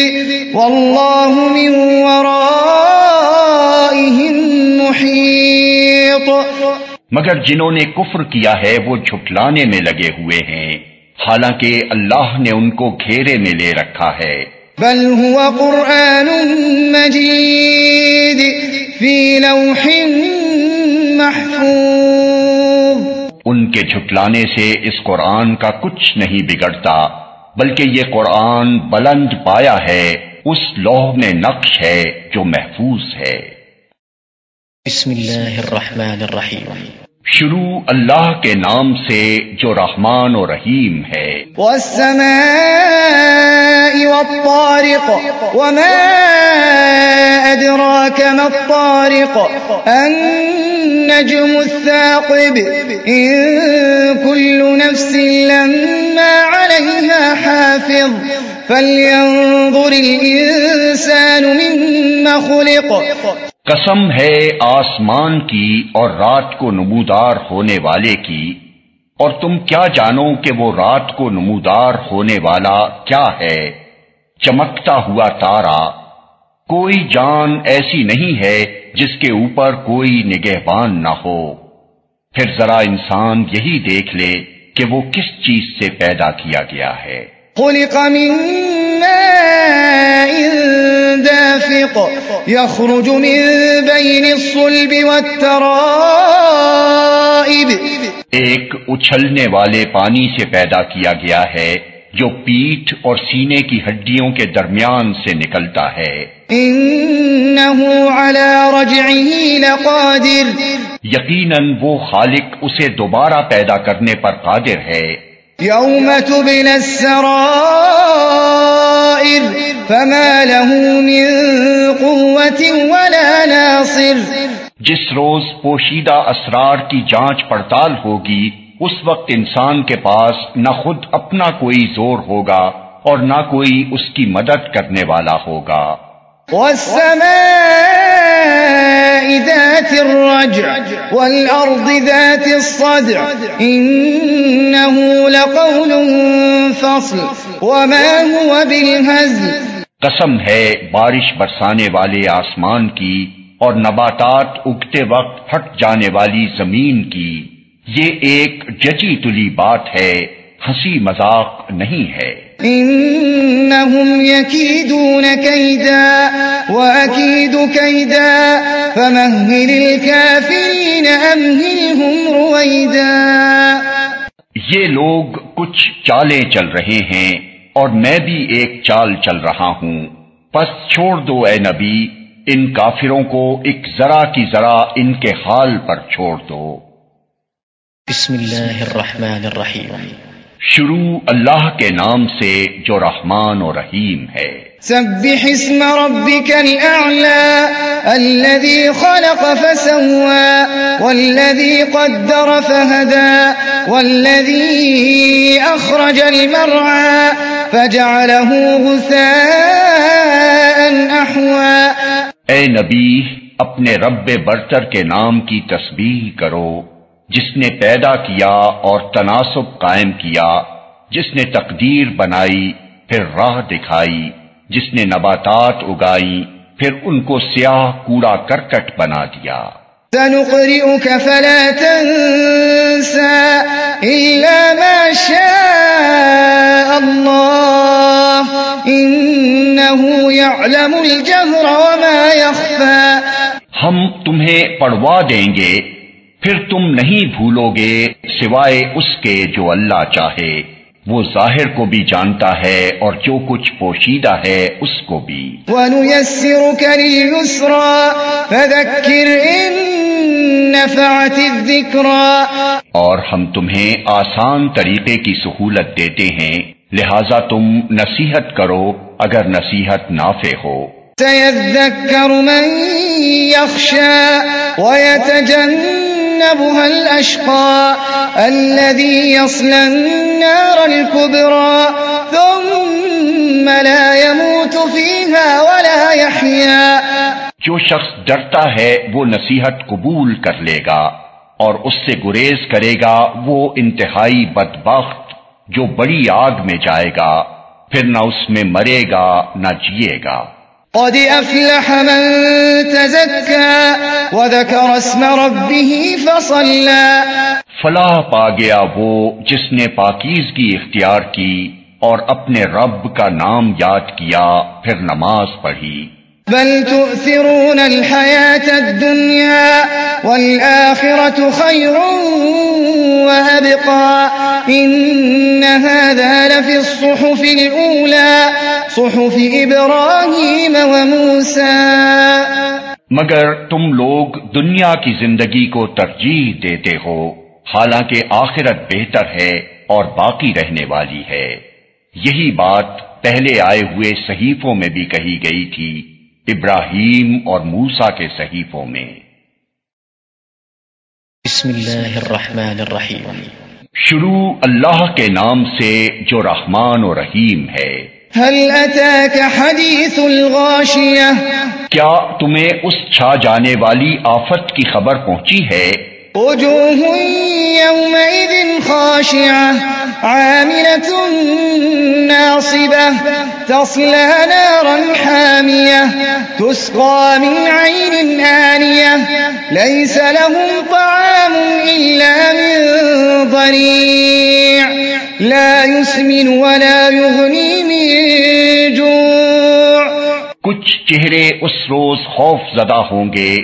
والله من ورائهم محيط۔ مگر جنہوں نے کفر کیا ہے وہ جھٹلانے میں لگے ہوئے ہیں، حالانکہ اللہ نے ان کو گھیرے میں لے رکھا ہے۔ بل هو قرآن مجيد في لوح محفوظ۔ ان کے جھٹلانے سے اس قرآن کا کچھ نہیں بگڑتا، بلکہ یہ قرآن بلند پایا ہے، اس لوح میں نقش ہے جو محفوظ ہے۔ بسم اللہ الرحمن الرحیم۔ شروع اللہ کے نام سے جو رحمان و رحیم ہے۔ والسماء والطارق وما أدراك ما الطارق النجم الثاقب إن كل نفس لما عليها حافظ فلينظر الإنسان مما خلق۔ قسم ہے آسمان کی اور رات کو نمودار ہونے والے کی، اور تم کیا جانو کہ وہ رات کو نمودار ہونے والا کیا ہے؟ چمکتا ہوا تارا۔ کوئی جان ایسی نہیں ہے جس کے اوپر کوئی نگہبان نہ ہو۔ پھر ذرا انسان یہی دیکھ لے کہ وہ کس چیز سے پیدا کیا گیا ہے۔ خلق من ماء دافق يخرج من بين الصلب والترائب۔ ایک اچھلنے والے پانی سے پیدا کیا گیا ہے جو پیٹھ اور سینے کی ہڈیوں کے درمیان سے نکلتا ہے۔ انه على رجعه لقادر، یقیناً وہ خالق اسے دوبارہ پیدا کرنے پر قادر ہے۔ يوم تبلى السرائر فما له من قوة ولا ناصر۔ جس روز پوشیدہ اسرار کی جانچ پڑتال ہوگی، اس وقت انسان کے پاس نہ خود اپنا کوئی زور ہوگا اور نہ کوئی اس کی مدد کرنے والا ہوگا۔ والسماء ذات الرجع والأرض ذات الصدع إنه لقول فصل وما هو بالهزل۔ قسم ہے بارش برسانے والے آسمان کی اور نباتات اگتے وقت پھٹ جانے والی زمین کی، یہ ایک جچی تلی بات ہے، ہنسی مذاق نہیں ہے۔ إنهم يكيدون كيدا وأكيد كيدا فمهل الكافرين أمهلهم رويدا۔ یہ لوگ کچھ چالیں چل رہے ہیں اور میں بھی ایک چال چل رہا ہوں، پس چھوڑ دو اے نبی ان کافروں کو ایک ذرا کی ذرا ان کے حال پر چھوڑ دو۔ بسم اللہ الرحمن الرحیم۔ شروع اللہ کے نام سے جو رحمان و رحیم ہے۔ سبح اسم ربك الأعلى الذي خلق فسوى والذي قدر فهدى والذي أخرج المرعى فجعله غثاء أحوى۔ اے نبی اپنے رب برتر کے نام کی تسبیح کرو جس نے پیدا کیا اور تناسب قائم کیا، جس نے تقدیر بنائی پھر راہ دکھائی، جس نے نباتات اگائی پھر ان کو سیاہ کوڑا کرکٹ بنا دیا۔ سنقرئك فلا تنسى إلا ما شاء الله إنه يعلم الجهر وما يخفى۔ ہم تمہیں پڑھوا دیں گے پھر تم نہیں بھولو گے سوائے اس کے جو اللہ چاہے، وہ ظاہر کو بھی جانتا ہے اور جو کچھ پوشیدہ ہے اس کو بھی۔ وَنُيَسِّرُكَ لِلْيُسْرَى فَذَكِّرْ إِن نَّفَعَتِ الذِّكْرَى۔ اور ہم تمہیں آسان طریقے کی سہولت دیتے ہیں، لہذا تم نصیحت کرو اگر نصیحت نافع ہو۔ سَيَذَّكَّرُ مَن يَخْشَى وَيَتَجَنَّبُهَا الْأَشْقَى الَّذِي يَصْلَى النَّارَ الْكُبْرَى ثُمَّ لَا يَمُوتُ فِيهَا وَلَا يَحْيَى۔ جو شخص ڈرتا ہے وہ نصیحت قبول کر لے گا، اور اس سے گریز کرے گا وہ انتہائی بدبخت جو بڑی آگ میں جائے گا، پھر نہ اس میں مرے گا نہ جیے گا۔ قد افلح من تزكى وذكر اسم ربه فصلى۔ فلاح پا گیا وہ جس نے پاکیزگی اختیار کی اور اپنے رب کا نام یاد کیا پھر نماز پڑھی۔ بل تؤثرون الحياة الدنيا والآخرة خير وأبقى إن هذا لفي الصحف الأولى صحف إبراهيم وموسى۔ مگر تم لوگ دنیا کی زندگی کو ترجیح دیتے ہو، حالانکہ آخرت بہتر ہے اور باقی رہنے والی ہے۔ یہی بات پہلے آئے ہوئے صحیفوں میں بھی کہی گئی تھی، ابراہیم اور موسیٰ کے صحیفوں میں۔ بسم اللہ الرحمن الرحیم۔ شروع اللہ کے نام سے جو رحمان و رحیم ہے۔ هل أتاك حديث الغاشية؟ کیا تمہیں اس چھا جانے والی آفت کی خبر پہنچی ہے؟ وجوه يومئذ خاشعة عاملة ناصبة تصلى نارا حامية تسقى من عين آنية ليس لهم طعام إلا من ضريع لا يسمن ولا يغني من جوع۔ کچھ چہرے اس روز خوف زدہ ہوں گے،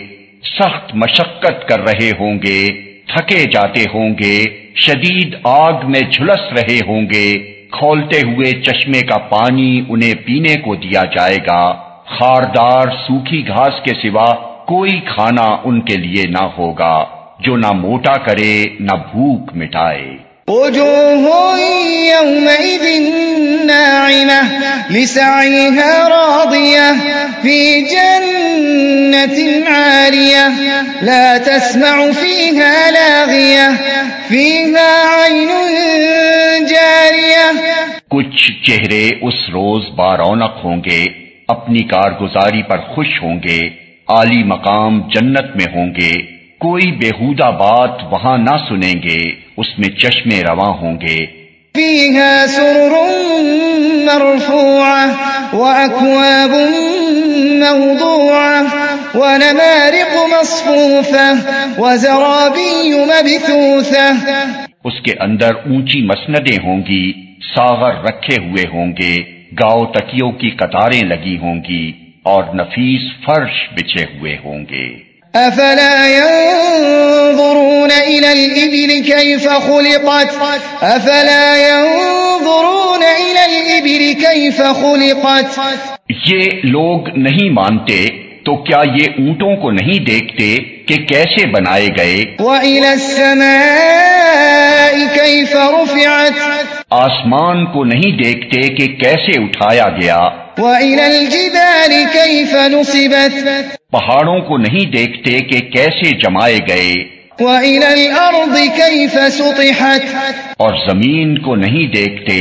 سخت مشقت کر رہے ہوں گے، تھکے جاتے ہوں گے، شدید آگ میں جھلس رہے ہوں گے، کھولتے ہوئے چشمے کا پانی انہیں پینے کو دیا جائے گا، خاردار سوکھی گھاس کے سوا کوئی کھانا ان کے لیے نہ ہوگا جو نہ موٹا کرے نہ بھوک مٹائے۔ وجوه يومئذ ناعمة لسعيها راضية في جنة عالية لا تسمع فيها لاغية فيها عين جارية۔ کچھ چہرے اس روز بارونق ہوں گے، اپنی کارگزاری پر خوش ہوں گے، عالی مقام جنت میں ہوں گے، کوئی بیہودہ بات وہاں نہ سنیں گے، اس میں چشمے رواں ہوں گے۔ فيها سرر مرفوعة وأكواب موضوعة ونمارق مصفوفة وزرابي مبثوثة۔ اس کے اندر اونچی مسندیں ہوں گی، ساغر رکھے ہوئے ہوں گے، گاؤ تکیوں کی قطاریں لگی ہوں گی اور نفیس فرش بچھے ہوئے ہوں گے۔ افلا ينظرون الى الابل كيف خلقت افلا ينظرون الى الابل كيف خلقت یہ لوگ نہیں مانتے تو کیا یہ اونٹوں کو نہیں دیکھتے کہ کیسے بنائے گئے؟ وَإِلَى السَّمَاءِ كَيْفَ رُفِعَتْ آسمان کو نہیں دیکھتے کہ کیسے اٹھایا گیا؟ وَإِلَى الْجِبَالِ كَيْفَ نُصِبَتْ پہاڑوں کو نہیں دیکھتے کہ کیسے جمائے گئے؟ وَإِلَى الْأَرْضِ كَيْفَ سُطِحَتْ اور زمین کو نہیں دیکھتے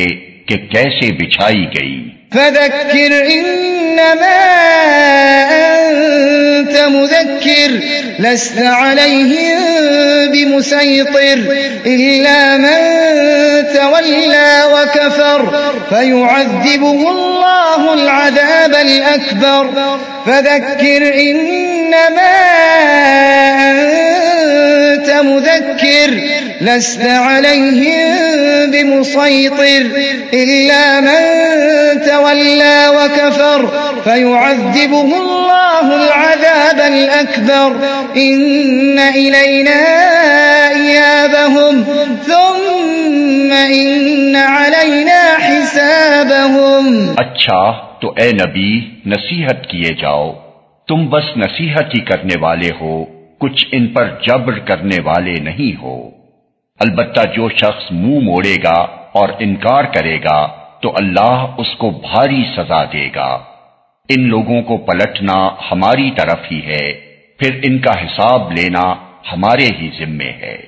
کہ کیسے بچھائی گئی؟ فذكر إنما أنت مذكر لست عليهم بمسيطر إلا من تولى وكفر فيعذبه الله العذاب الأكبر فذكر إنما أنت مذكر لست عليهم بمسيطر إلا من تولى وكفر فيعذبه الله العذاب الأكبر إن إلينا إيابهم ثم إن علينا حسابهم۔ اچھا تو اے نبی نصیحت کیے جاؤ، تم بس نصیحت ہی کرنے والے ہو، کچھ ان پر جبر کرنے والے نہیں ہو۔ البتہ جو شخص منہ موڑے گا اور انکار کرے گا تو اللہ اس کو بھاری سزا دے گا۔ ان لوگوں کو پلٹنا ہماری طرف ہی ہے، پھر ان کا حساب لینا ہمارے ہی ذمے ہے۔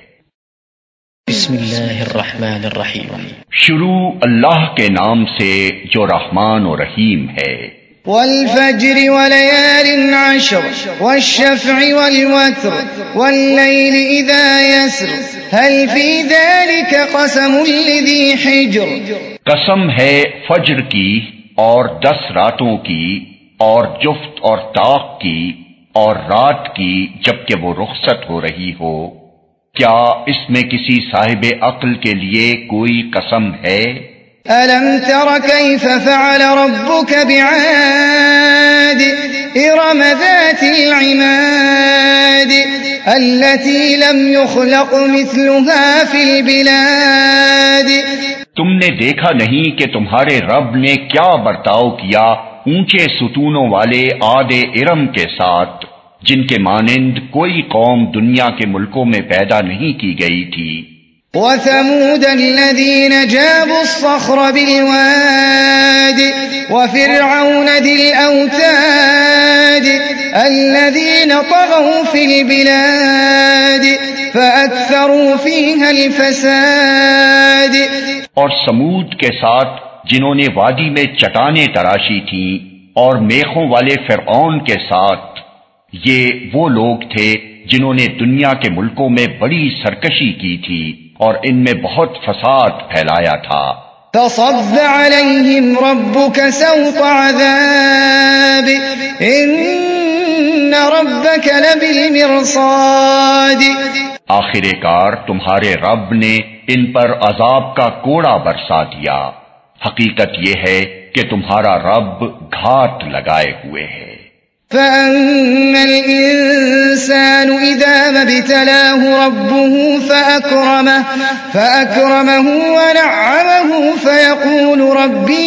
بسم اللہ الرحمن الرحیم۔ شروع اللہ کے نام سے جو رحمان و رحیم ہے۔ والفجر وليال عشر والشفع والوتر والليل إذا يسر هل في ذلك قسم لذي حجر۔ قسم ہے فجر کی اور 10 راتوں کی اور جفت اور طاق کی اور رات کی جبکہ وہ رخصت ہو رہی ہو، کیا اس میں کسی صاحب عقل کے لیے کوئی قسم ہے؟ ألم تر كيف فعل ربك بعاد إرم ذات العماد التي لم يخلق مثلها في البلاد۔ تم نے دیکھا نہیں کہ تمہارے رب نے کیا برتاؤ کیا اونچے ستونوں والے عاد ارم کے ساتھ، جن کے مانند کوئی قوم دنیا کے ملکوں میں پیدا نہیں کی گئی تھی۔ وثمود الذين جابوا الصخر بالواد وفرعون ذي الأوتاد الذين طغوا في البلاد فأكثروا فيها الفساد۔ اور سمود کے ساتھ جنہوں نے وادی میں چٹانیں تراشی تھیں، اور میخوں والے فرعون کے ساتھ، یہ وہ لوگ تھے جنہوں نے دنیا کے ملکوں میں بڑی سرکشی کی تھی اور ان میں بہت فساد پھیلایا تھا۔ فصب عليهم ربك سوط عذاب إن ربك لبالمرصاد۔ آخر کار تمہارے رب نے ان پر عذاب کا کوڑا برسا دیا، حقیقت یہ ہے کہ تمہارا رب گھات لگائے ہوئے ہے۔ فأما الإنسان إذا ما ابتلاه ربه فأكرمه ونعمه فيقول ربي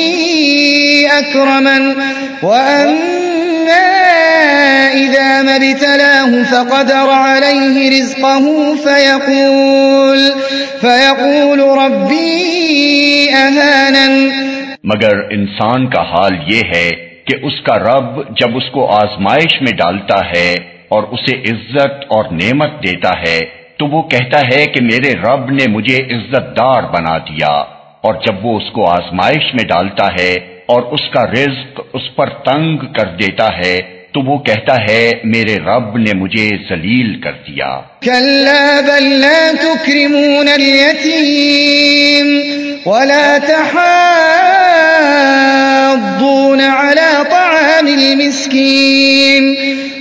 أكرمن وأما إذا ما ابتلاه فقدر عليه رزقه فيقول ربي أهانن۔ مگر انسان کا حال یہ ہے کہ اس کا رب جب اس کو آزمائش میں ڈالتا ہے اور اسے عزت اور نعمت دیتا ہے تو وہ کہتا ہے کہ میرے رب نے مجھے عزت دار بنا دیا، اور جب وہ اس کو آزمائش میں ڈالتا ہے اور اس کا رزق اس پر تنگ کر دیتا ہے تو وہ کہتا ہے میرے رب نے مجھے ذلیل کر دیا۔ كلا بل لا تكرمون اليتيم ولا تحاضون على طعام المسكين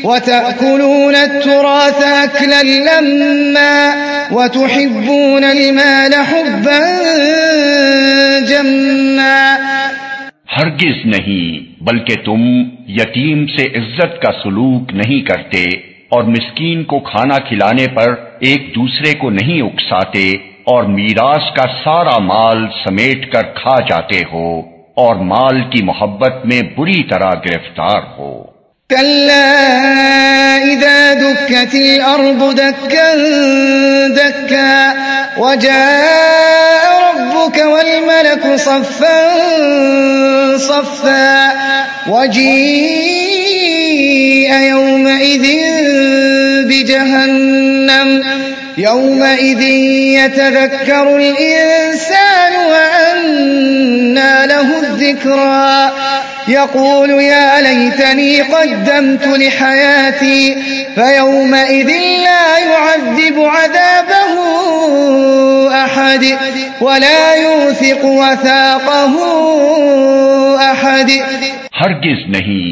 وتأكلون التراث أكلا لما وتحبون المال حبا جما. ہرگز نہیں، بلکہ تم یتیم سے عزت کا سلوک نہیں کرتے اور مسکین کو کھانا کھلانے پر ایک دوسرے کو نہیں اکساتے اور میراث کا سارا مال سمیٹ کر کھا جاتے ہو اور مال کی محبت میں بری طرح گرفتار ہو. كلا إذا دكت الأرض دكا دكا وجاء ربك والملك صفا صفا وجيء يومئذ بجهنم يومئذ يتذكر الإنسان وأنى له الذكرى يقول يا ليتني قدمت لحياتي فيومئذ لا يعذب عذابه أحد ولا يوثق وثاقه أحد. ہرگز نہیں،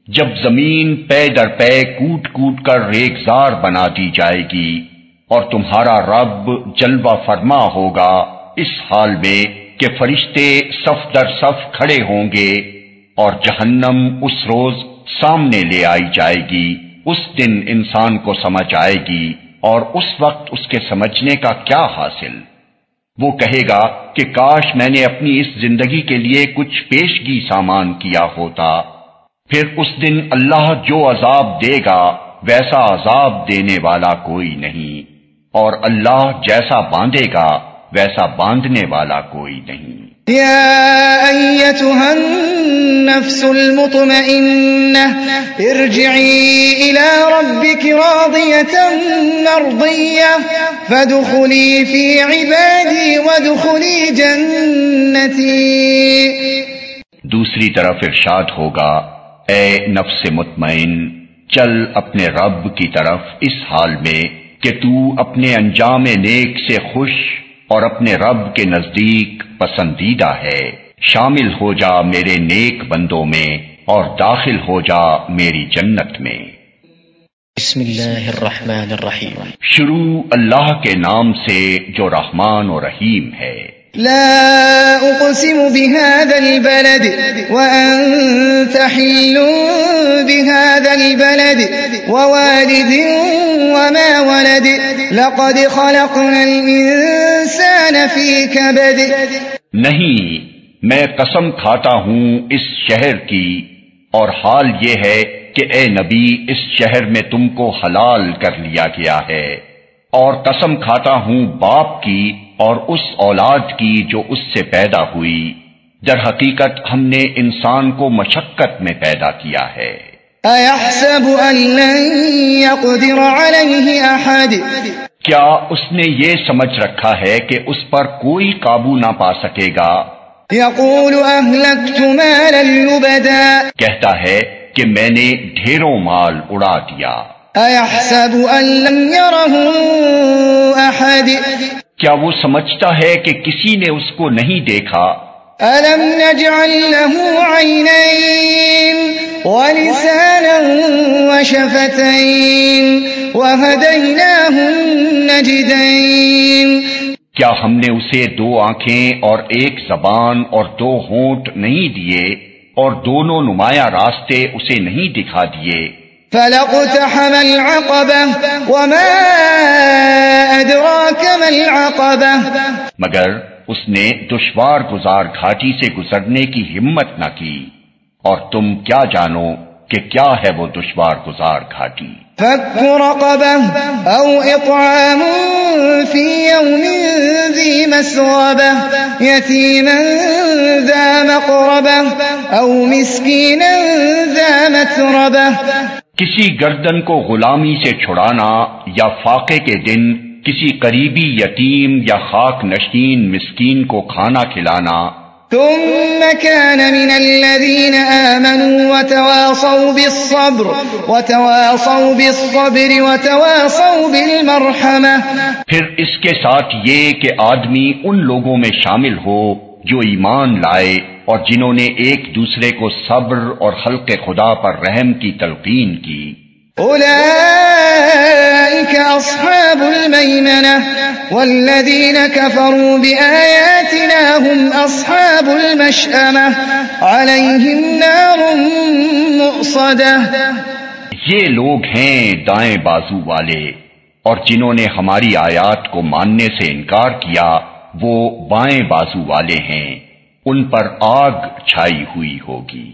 جب زمین پے در پے کوٹ کوٹ کر ریگزار بنا دی جائے گی اور تمہارا رب جلوہ فرما ہوگا اس حال میں کہ فرشتے صف در صف کھڑے ہوں گے اور جہنم اس روز سامنے لے آئی جائے گی. اس دن انسان کو سمجھ آئے گی اور اس وقت اس کے سمجھنے کا کیا حاصل. وہ کہے گا کہ کاش میں نے اپنی اس زندگی کے لیے کچھ پیشگی سامان کیا ہوتا. پھر اس دن اللہ جو عذاب دے گا ویسا عذاب دینے والا کوئی نہیں، اور اللہ جیسا باندھے گا ویسا باندھنے والا کوئی نہیں. يا أيتها النفس المطمئنة ارجعي إلى ربك راضية مرضية فادخلي في عبادي وادخلي جنتي. دوسری طرف ارشاد ہوگا، اے نفس مطمئن، چل اپنے رب کی طرف اس حال میں کہ تو اپنے انجام نیک سے خوش اور اپنے رب کے نزدیک پسندیدہ ہے. شامل ہو جا میرے نیک بندوں میں اور داخل ہو جا میری جنت میں. بسم اللہ الرحمن الرحیم. شروع اللہ کے نام سے جو رحمان و رحیم ہے. لا أقسم بهذا البلد وأنت حل بهذا البلد ووالد وما ولد لقد خلقنا الإنسان في كبد. نہیں، میں قسم کھاتا ہوں اس شہر کی، اور حال یہ ہے کہ اے نبی اس شہر میں تم کو حلال کر لیا گیا ہے، اور قسم کھاتا ہوں باپ کی اور اس اولاد کی جو اس سے پیدا ہوئی. در حقیقت ہم نے انسان کو مشقت میں پیدا کیا ہے. أيحسب أن لن يقدر عليه أحد. کیا اس نے یہ سمجھ رکھا ہے کہ اس پر کوئی قابو نہ پا سکے گا؟ يقول أهلكت مالا لبدا. کہتا ہے کہ میں نے ڈھیروں مال اڑا دیا. أيحسب أن لم يره أحد. کیا وہ سمجھتا ہے کہ کسی نے اس کو نہیں دیکھا؟ ألم نجعل له عينين ولسانا وشفتين وهديناه النجدين. کیا ہم نے اسے دو آنکھیں اور ایک زبان اور دو ہونٹ نہیں دیے اور دونوں نمایاں راستے اسے نہیں دکھا دیے؟ فلاقتحم العقبة وما أدراك ما العقبة. مگر اس نے دشوار گزار گھاٹی سے گزرنے کی ہمت نہ کی، اور تم کیا جانو کہ کیا ہے وہ دشوار گزار گھاٹی. فك رقبة أو إطعام في يوم ذي مسغبة يتيما ذا مقربة أو مسكينا ذا متربة. کسی گردن کو غلامی سے چھڑانا یا فاقے کے دن کسی قریبی یتیم یا خاک نشین مسکین کو کھانا کھلانا. ثم كان من الذين آمنوا وتواصوا بالصبر وتواصوا بالمرحمة. پھر اس کے ساتھ یہ کہ آدمی ان لوگوں میں شامل ہو جو ایمان لائے اور جنہوں نے ایک دوسرے کو صبر اور خلق خدا پر رحم کی تلقین کی. أولئك أصحاب الميمنة والذين كفروا بآياتنا هم أصحاب المشأمة عليهم نار مؤصدة۔ یہ لوگ ہیں دائیں بازو والے، اور جنہوں نے ہماری آیات کو ماننے سے انکار کیا وہ بائیں بازو والے ہیں، ان پر آگ چھائی ہوئی ہوگی۔